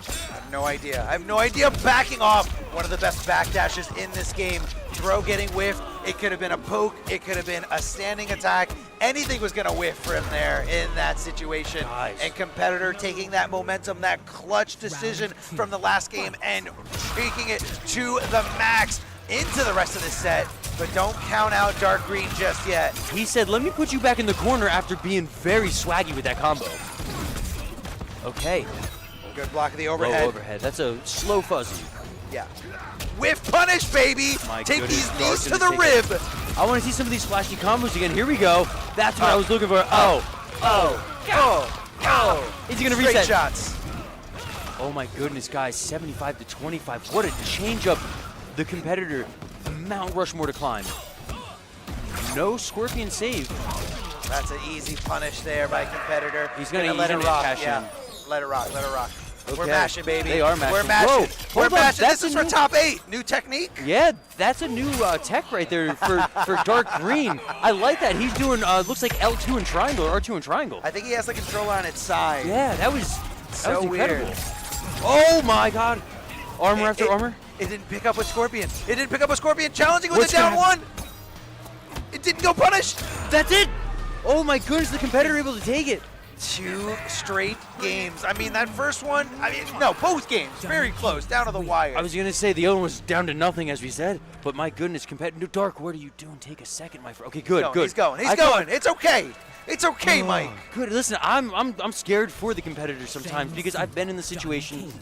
I have no idea. I have no idea. Backing off. One of the best backdashes in this game. Throw getting whiffed. It could have been a poke. It could have been a standing attack. Anything was going to whiff for him there in that situation. Guys. And competitor taking that momentum, that clutch decision from the last game and taking it to the max into the rest of the set. But don't count out Dark Green just yet. He said, let me put you back in the corner after being very swaggy with that combo. Okay. Good block of the Low overhead. overhead. That's a slow fuzzy. Yeah. Whiff punish, baby. My Take goodness, these Dark's knees to gonna the take rib. I want to see some of these flashy combos again. Here we go. That's what I was looking for. Is he going to Straight reset? shots. Oh my goodness, guys. 75 to 25. What a change up. The competitor, Mount Rushmore to climb. No Scorpion save. That's an easy punish there by competitor. He's gonna let it gonna rock. cash Yeah. in. Let it rock. Let it rock. We're Okay. mashing, baby. They are mashing. We're mashing. Whoa, We're hold on, mashing. that's This is a for new- top 8. New technique. Yeah, that's a new tech right there for Dark Green. I like that. He's doing, looks like L2 and triangle, or R2 and triangle. I think he has the controller on its side. Yeah, that was So incredible. weird. Oh my god. Armor after armor. It didn't pick up with Scorpion. It didn't pick up with Scorpion. Challenging with What's the down gonna one. It didn't go punish. That's it. Oh my goodness, the competitor able to take it. 2 straight games. I mean, that first one, no, both games, very close, down to the wire. I was going to say the other one was down to nothing, as we said, but my goodness, competitor. Dark, what are you doing? Take a second, my friend. Okay, good, good. He's going. He's I going. It's okay. It's okay, Mike. Good. Listen, I'm scared for the competitors sometimes because I've been in the situation.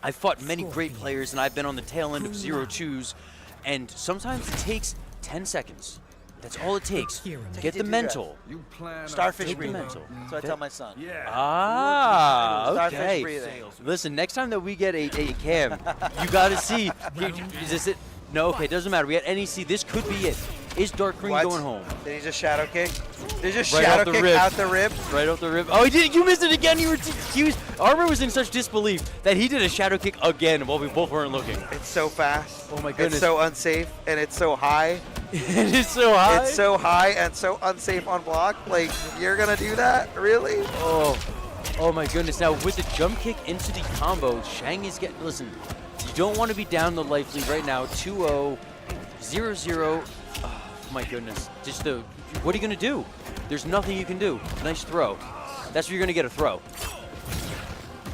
I've fought many great players, and I've been on the tail end of 0-2s, and sometimes it takes 10 seconds. That's all it takes to get the mental. Starfish Take the breathing. mental. That's what I tell my son. Ah, Starfish okay. breathing. Listen, next time that we get a cam, you got to see. Is this it? No, okay, doesn't matter. We got NEC. This could be it. Is Dark Green What? going home? Did he just shadow kick? Did he just Right shadow off the kick rib. out the rib? Right off the rib. Oh, he did. You missed it again. Armor was in such disbelief that he did a shadow kick again while we both weren't looking. It's so fast. Oh my goodness. It's so unsafe and it's so high. It is so high. It's so high and so unsafe on block. Like, you're gonna do that? Really? Oh my goodness. Now with the jump kick into the combo, Shang is getting. Listen, you don't want to be down the life lead right now. 2-0, 0-0. Oh my goodness. Just what are you gonna do? There's nothing you can do. Nice throw. That's where you're gonna get a throw.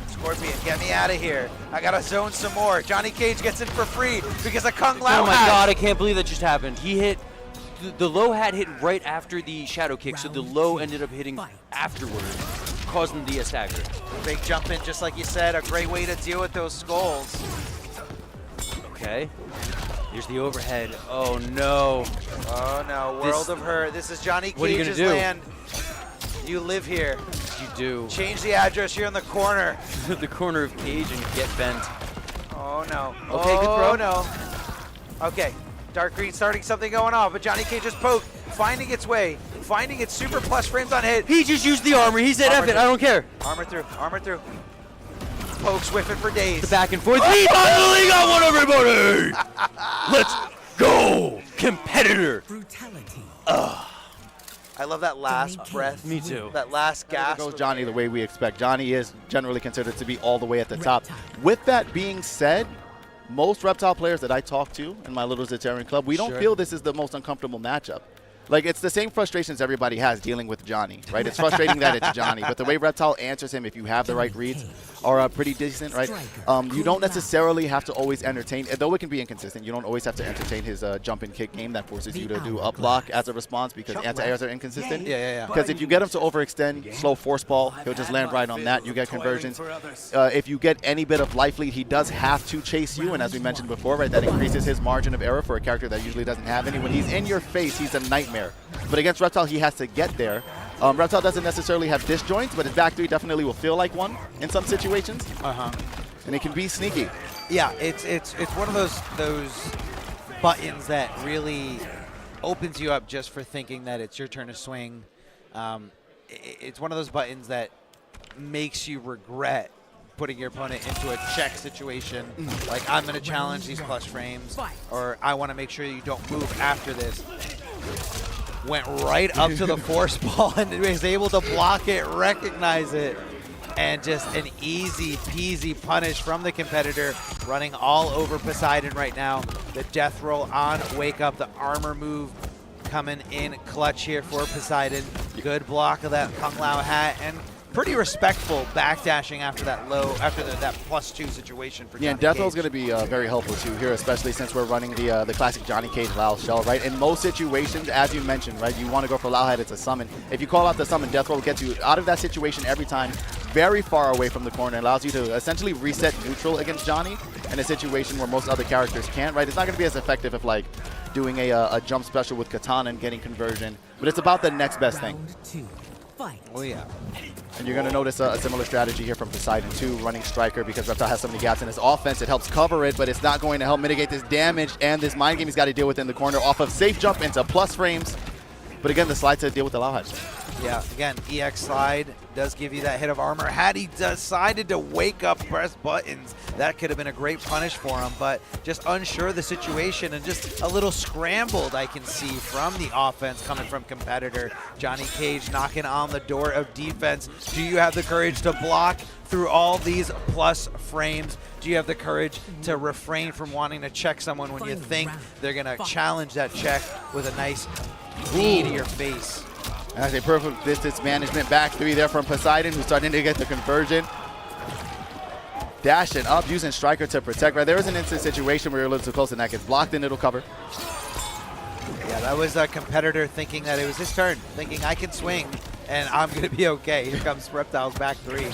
Scorpion, get me out of here. I gotta zone some more. Johnny Cage gets in for free because of Kung Lao Oh my hat. god, I can't believe that just happened. He hit, the low hat hit right after the shadow kick, so the low ended up hitting afterwards, causing the stagger. Big jump in, just like you said. A great way to deal with those skulls. Okay. Here's the overhead. Oh no. Oh no, World of Hurt. This is Johnny What are you gonna Cage's do? land. You live here. You do. Change the address here in the corner. The corner of Cage and get bent. Oh no. Okay, good throw. Oh no. Okay, Dark Green starting something going on, but Johnny Cage's poke, finding its way, finding its super plus frames on hit. He just used the armor. He said, Armor F it, I don't care. Armor through, armor through. Pokes whiffing for days. The back and forth. He finally got one, everybody! Let's go! Competitor! Brutality. I love that last breath. Me too. That last There gasp. goes of Johnny air. the way we expect. Johnny is generally considered to be all the way at the top. With that being said, most Reptile players that I talk to in my little Zetarian club, we don't feel this is the most uncomfortable matchup. Like, it's the same frustrations everybody has dealing with Johnny, right? It's frustrating that it's Johnny, but the way Reptile answers him, if you have the right reads, are pretty decent, right? You don't necessarily have to always entertain, though it can be inconsistent, you don't always have to entertain his jump and kick game that forces you to do up block as a response because anti-airs are inconsistent. Yeah. Because if you get him to overextend, slow force ball, he'll just land right on that. You get conversions. If you get any bit of life lead, he does have to chase you, and as we mentioned before, right, that increases his margin of error for a character that usually doesn't have any. When he's in your face, he's a nightmare. But against Reptile, he has to get there. Reptile doesn't necessarily have disjoints, but his back three definitely will feel like one in some situations. And it can be sneaky. Yeah, it's one of those buttons that really opens you up just for thinking that it's your turn to swing. It's one of those buttons that makes you regret putting your opponent into a check situation. Like, I'm going to challenge these plus frames, or I want to make sure you don't move after this. Went right up to the force ball and was able to block it, recognize it, and just an easy peasy punish from the competitor, running all over Poseidon right now. The death roll on Wake Up, the armor move coming in clutch here for Poseidon. Good block of that Kung Lao hat, and pretty respectful backdashing after that that +2 situation for Johnny Yeah, and death roll is Cage. going to be very helpful too here, especially since we're running the classic Johnny Cage Lao shell, right? In most situations, as you mentioned, right, you want to go for Lao head, it's a summon. If you call out the summon, death roll gets you out of that situation every time, very far away from the corner, and allows you to essentially reset neutral against Johnny in a situation where most other characters can't, right? It's not going to be as effective if, like, doing a jump special with Katana and getting conversion, but it's about the next best thing. Round 2. Fight. Oh yeah. And you're going to notice a similar strategy here from Poseidon too, running Striker, because Reptile has so many gaps in his offense. It helps cover it, but it's not going to help mitigate this damage and this mind game he's got to deal with in the corner off of safe jump into plus frames. But again, the slide to deal with the Lao head. Yeah, again, EX slide does give you that hit of armor. Had he decided to wake up, press buttons, that could have been a great punish for him, but just unsure of the situation and just a little scrambled, I can see, from the offense coming from competitor. Johnny Cage knocking on the door of defense. Do you have the courage to block through all these plus frames? Do you have the courage to refrain from wanting to check someone when you think they're going to challenge that check with a nice knee to your face? That's a perfect distance management back three there from Poseidon, who's starting to get the conversion. Dashing up, using Striker to protect. Right, there is an instant situation where you're a little too close and that gets blocked and it'll cover. Yeah, that was a competitor thinking that it was his turn, thinking I can swing and I'm going to be okay. Here comes Reptile's back three.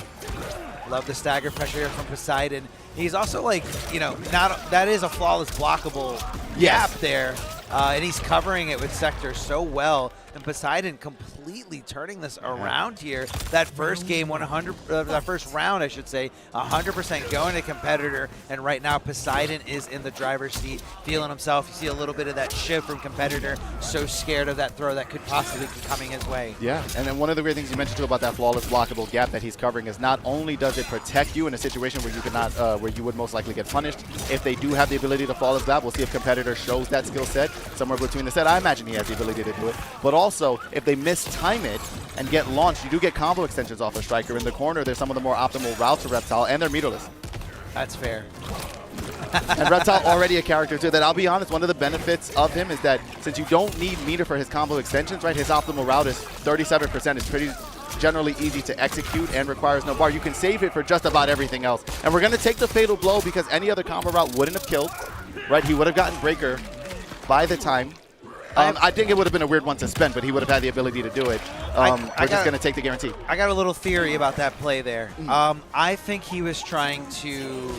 Love the stagger pressure here from Poseidon. He's also, like, you know, that is a flawless blockable gap there. And he's covering it with Sector so well. And Poseidon completely turning this around here. That first game, that first round, I should say, 100% going to competitor. And right now, Poseidon is in the driver's seat, feeling himself. You see a little bit of that shift from competitor. So scared of that throw that could possibly be coming his way. Yeah, and then one of the great things you mentioned too about that flawless blockable gap that he's covering is not only does it protect you in a situation where you could not, where you would most likely get punished. If they do have the ability to flawless grab, we'll see if competitor shows that skill set somewhere between the set. I imagine he has the ability to do it. But also, if they mistime it and get launched, you do get combo extensions off a Striker. In the corner, there's some of the more optimal routes to Reptile, and they're meterless. That's fair. And Reptile already a character too that, I'll be honest, one of the benefits of him is that since you don't need meter for his combo extensions, right, his optimal route is 37%. It's pretty generally easy to execute and requires no bar. You can save it for just about everything else. And we're going to take the fatal blow because any other combo route wouldn't have killed, right? He would have gotten Breaker by the time. I think it would have been a weird one to spend, but he would have had the ability to do it. We're just going to take the guarantee. I got a little theory about that play there. I think he was trying to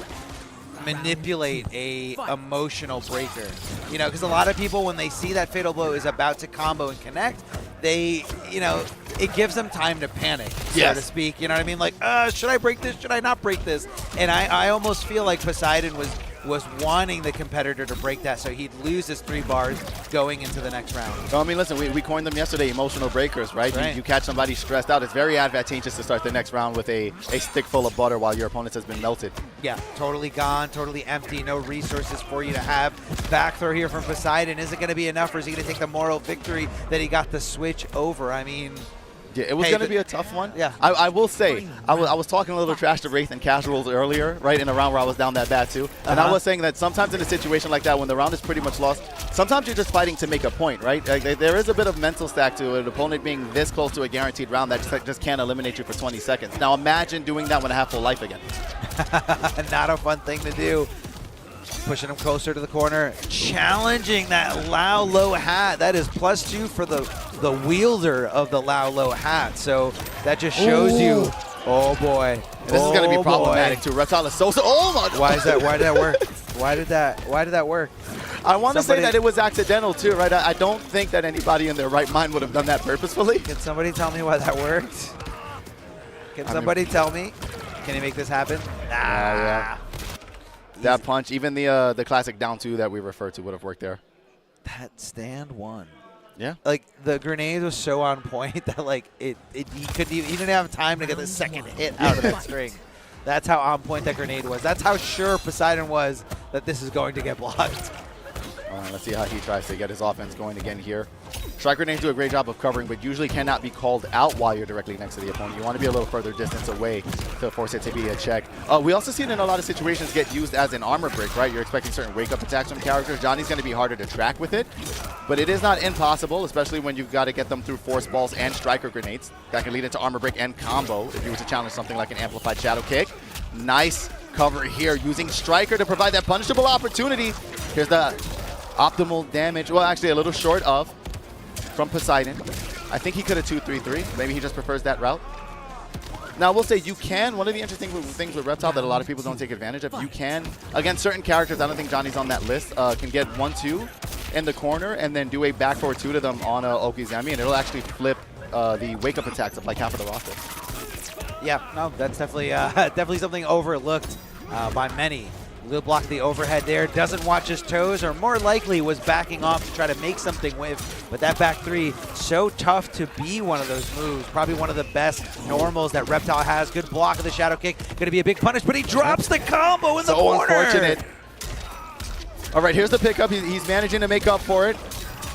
manipulate a emotional breaker. You know, because a lot of people, when they see that fatal blow is about to combo and connect, they, you know, it gives them time to panic, so to speak. You know what I mean? Like, should I break this? Should I not break this? And I almost feel like Poseidon was was wanting the competitor to break that so he'd lose his 3 bars going into the next round. Well, I mean, listen, we coined them yesterday, emotional breakers, right? Right. You catch somebody stressed out. It's very advantageous to start the next round with a stick full of butter while your opponent has been melted. Yeah, totally gone, totally empty, no resources for you to have. Back throw here from Poseidon. Is it going to be enough, or is he going to take the moral victory that he got the switch over? I mean... Yeah, it was going to be a tough one. Yeah. I will say, I was talking a little trash to Wraith and Casuals earlier, right, in a round where I was down that bad too. And I was saying that sometimes in a situation like that, when the round is pretty much lost, sometimes you're just fighting to make a point, right? Like, there is a bit of mental stack to an opponent being this close to a guaranteed round that just can't eliminate you for 20 seconds. Now imagine doing that when I have full life again. Not a fun thing to do. Pushing him closer to the corner, challenging that Lao low hat. That is +2 for the wielder of the Lao low hat. So that just shows you, oh boy. This is going to be problematic too. Reptile is so, oh my. Why is that? Why did that work? Why did that work? I want to say that it was accidental too, right? I don't think that anybody in their right mind would have done that purposefully. Can somebody tell me why that worked? Can somebody tell me? Can he make this happen? Nah. Yeah. That punch, even the classic down 2 that we referred to would have worked there. That stand 1. Yeah. Like the grenade was so on point that like he didn't have time to get the second hit out of that string. That's how on point that grenade was. That's how sure Poseidon was that this is going to get blocked. Let's see how he tries to get his offense going again here. Strike grenades do a great job of covering, but usually cannot be called out while you're directly next to the opponent. You want to be a little further distance away to force it to be a check. We also see it in a lot of situations get used as an armor break, right? You're expecting certain wake-up attacks from characters. Johnny's going to be harder to track with it, but it is not impossible, especially when you've got to get them through force balls and striker grenades. That can lead into armor break and combo if you were to challenge something like an amplified shadow kick. Nice cover here, using striker to provide that punishable opportunity. Here's the optimal damage. Well, actually a little short of from Poseidon. I think he could have 2-3-3. Maybe he just prefers that route. Now, I will say you can, one of the interesting things with Reptile that a lot of people don't take advantage of, you can, against certain characters, I don't think Johnny's on that list, can get 1-2 in the corner and then do a back forward 2 to them on Okizami, and it'll actually flip the wake-up attacks of like half of the roster. Yeah, no, that's definitely definitely something overlooked by many. Will block the overhead there, doesn't watch his toes, or more likely was backing off to try to make something with. But that back 3, so tough to be one of those moves. Probably one of the best normals that Reptile has. Good block of the shadow kick. Going to be a big punish, but he drops the combo in the corner. So unfortunate. All right, here's the pickup. He's managing to make up for it.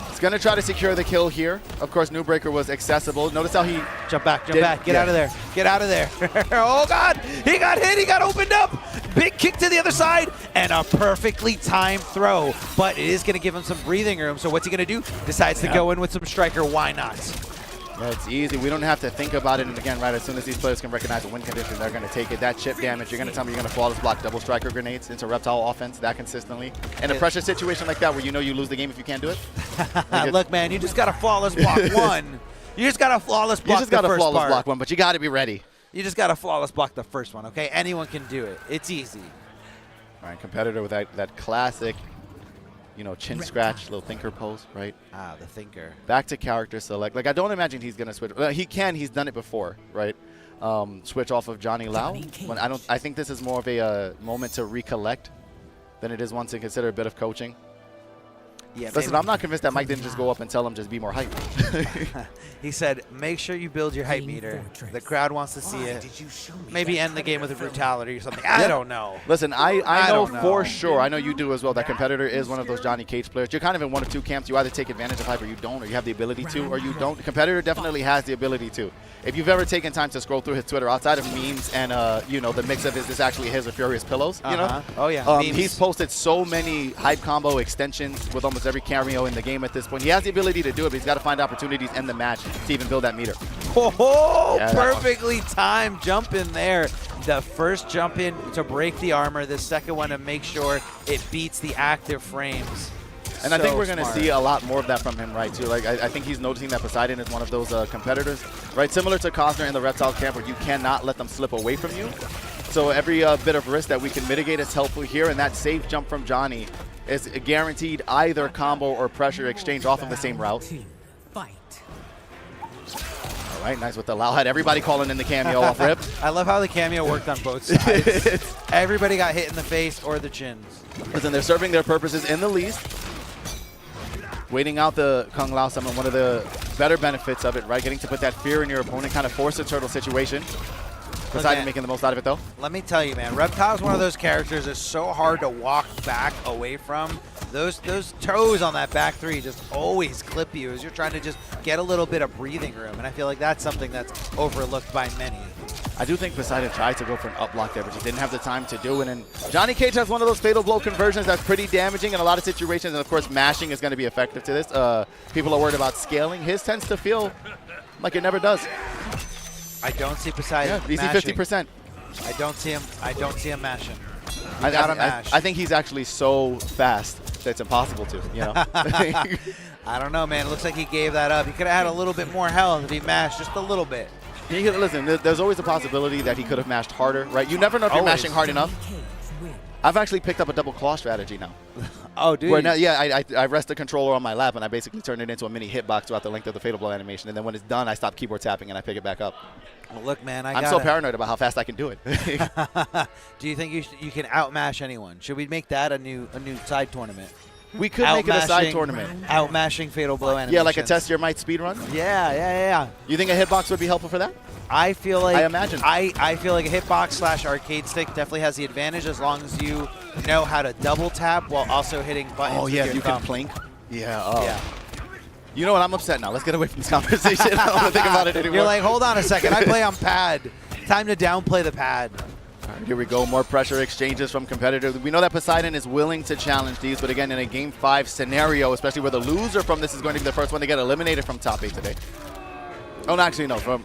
He's going to try to secure the kill here. Of course, New Breaker was accessible. Notice how he... Jump back, get out of there. Get out of there. Oh, God. He got hit. He got opened up. Big kick to the other side and a perfectly timed throw. But it is going to give him some breathing room. So what's he going to do? Decides to go in with some striker. Why not? Yeah, it's easy. We don't have to think about it. And again, right, as soon as these players can recognize the win condition, they're going to take it. That chip damage, you're going to tell me you're going to flawless block double striker grenades into Reptile offense that consistently. In a pressure situation like that where you know you lose the game if you can't do it. Look, man, you just got to flawless block one. You just got to flawless block You just got to flawless part. block one, but you got to be ready. You just got to flawless block the first one, okay? Anyone can do it. It's easy. All right, competitor with that classic, you know, chin scratch, little thinker pose, right? Ah, the thinker. Back to character select. Like, I don't imagine he's going to switch. He can. He's done it before, right? Switch off of Johnny Lau. When I think this is more of a moment to recollect than it is one to consider a bit of coaching. Yeah, listen, I'm not convinced that Mike didn't just go up and tell him just be more hype. He said, make sure you build your hype meter. The crowd wants to see it. Maybe end the game with a brutality or something. I don't know. Listen, I know for sure, I know you do as well, that competitor is one of those Johnny Cage players. You're kind of in one of two camps. You either take advantage of hype or you don't, or you have the ability to or you don't. Competitor definitely has the ability to. If you've ever taken time to scroll through his Twitter outside of memes and, you know, the mix of is this actually his or Furious Pillows, you know? Oh, yeah. He's posted so many hype combo extensions with almost every cameo in the game at this point. He has the ability to do it, but he's got to find opportunities in the match to even build that meter. Oh, yeah, perfectly timed jump in there. The first jump in to break the armor, the second one to make sure it beats the active frames. And I think we're going to see a lot more of that from him, right, too. Like, I think he's noticing that Poseidon is one of those competitors, right, similar to Cosner in the Reptile camp where you cannot let them slip away from you. So every bit of risk that we can mitigate is helpful here, and that safe jump from Johnny is guaranteed either combo or pressure exchange off of the same route. All right? Nice with the Lao head. Everybody calling in the cameo off rip. I love how the cameo worked on both sides. Everybody got hit in the face or the chins. Listen, they're serving their purposes in the least. Waiting out the Kung Lao summon, one of the better benefits of it, right? Getting to put that fear in your opponent, kind of force a turtle situation. Poseidon making the most out of it, though. Let me tell you, man, Reptile is one of those characters that's so hard to walk back away from. Those toes on that back three just always clip you as you're trying to just get a little bit of breathing room, and I feel like that's something that's overlooked by many. I do think Poseidon tried to go for an up block there, but he didn't have the time to do it. And Johnny Cage has one of those fatal blow conversions that's pretty damaging in a lot of situations. And, of course, mashing is going to be effective to this. People are worried about scaling. His tends to feel like it never does. I don't see Poseidon easy mashing. 50%. I don't see him mashing. I think he's actually so fast that it's impossible to, you know? I don't know, man. It looks like he gave that up. He could have had a little bit more health if he mashed just a little bit. Listen, there's always a possibility that he could have mashed harder, right? You never know if you're mashing hard enough. I've actually picked up a double claw strategy now. Oh, dude. Where now, yeah, I rest the controller on my lap, and I basically turn it into a mini hitbox throughout the length of the Fatal Blow animation. And then when it's done, I stop keyboard tapping, and I pick it back up. Well, look, man, I'm so paranoid about how fast I can do it. Do you think you can outmash anyone? Should we make that a new side tournament? We could make it a side tournament. Outmashing Fatal Blow animations. Yeah, like a test your might speed run? Yeah. You think a hitbox would be helpful for that? I feel like I imagine. I feel like a hitbox / arcade stick definitely has the advantage as long as you know how to double tap while also hitting buttons. Oh yeah, with your you thumb. can plink. Yeah. Oh. Yeah. You know what? I'm upset now. Let's get away from this conversation. I don't want to think about it anymore. You're like, hold on a second. I play on pad. Time to downplay the pad. All right, here we go. More pressure exchanges from competitors. We know that Poseidon is willing to challenge these, but again, in a Game 5 scenario, especially where the loser from this is going to be the first one to get eliminated from top 8 today. Oh, no, actually, no. From,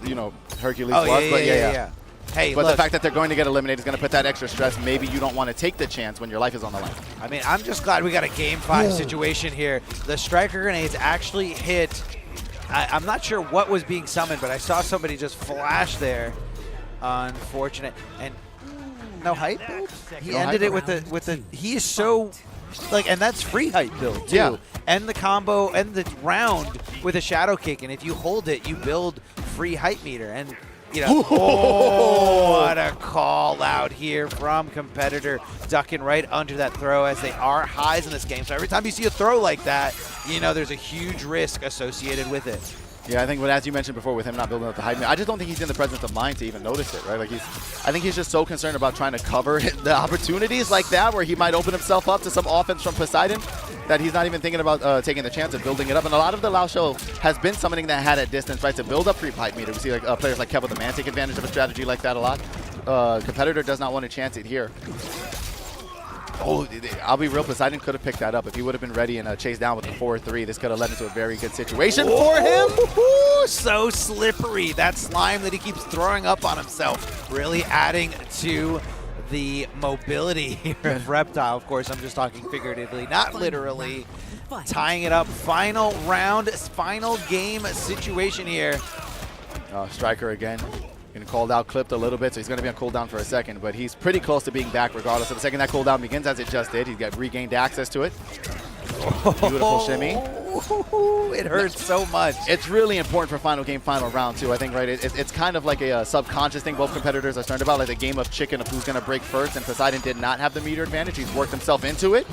Hercules was, but yeah. Hey, but look, the fact that they're going to get eliminated is going to put that extra stress. Maybe you don't want to take the chance when your life is on the line. I mean, I'm just glad we got a Game 5 situation here. The striker grenades actually hit. I'm not sure what was being summoned, but I saw somebody just flash there. Unfortunate. And no hype build? He ended it with the he is so and that's free hype build too. Yeah. And the combo and the round with a shadow kick, and if you hold it, you build free hype meter. And what a call out here from competitor, ducking right under that throw, as they are highs in this game. So every time you see a throw like that, there's a huge risk associated with it. Yeah, I think, but as you mentioned before, with him not building up the hype, I just don't think he's in the presence of mind to even notice it, right? I think he's just so concerned about trying to cover the opportunities like that, where he might open himself up to some offense from Poseidon, that he's not even thinking about taking the chance of building it up. And a lot of the Lao show has been summoning that hat at distance, right, to build up free hype meter. We see players like Kev with the Man take advantage of a strategy like that a lot. Competitor does not want to chance it here. Oh, I'll be real, Poseidon could have picked that up. If he would have been ready and chased down with the 4-3, this could have led into a very good situation for him. So slippery. That slime that he keeps throwing up on himself, really adding to the mobility here of Reptile. Of course, I'm just talking figuratively, not literally. Tying it up. Final round, final game situation here. Striker again. Getting called out, clipped a little bit, so he's going to be on cooldown for a second, but he's pretty close to being back regardless. So the second that cooldown begins, as it just did, he's got regained access to it. Beautiful shimmy. It hurts so much. It's really important for final game, final round, too, I think, right? It's kind of like a subconscious thing both competitors are concerned about, like a game of chicken of who's going to break first, and Poseidon did not have the meter advantage. He's worked himself into it.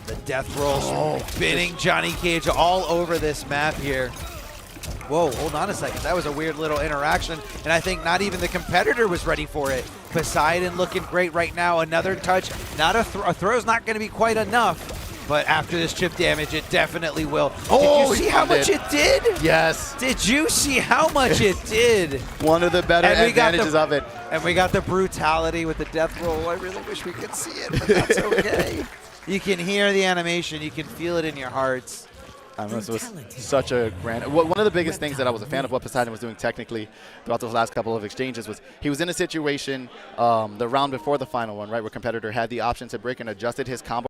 The death roll spinning Johnny Cage all over this map here. Whoa, hold on a second. That was a weird little interaction, and I think not even the competitor was ready for it. Poseidon looking great right now. Another touch. Not a throw's not going to be quite enough, but after this chip damage, it definitely will. Did you see how much it did? Yes. Did you see how much it did? One of the better advantages of it. And we got the brutality with the death roll. I really wish we could see it, but that's okay. You can hear the animation. You can feel it in your hearts. This was such a grand... One of the biggest things that I was a fan of what Poseidon was doing technically throughout those last couple of exchanges was he was in a situation the round before the final one, right, where competitor had the option to break and adjusted his combo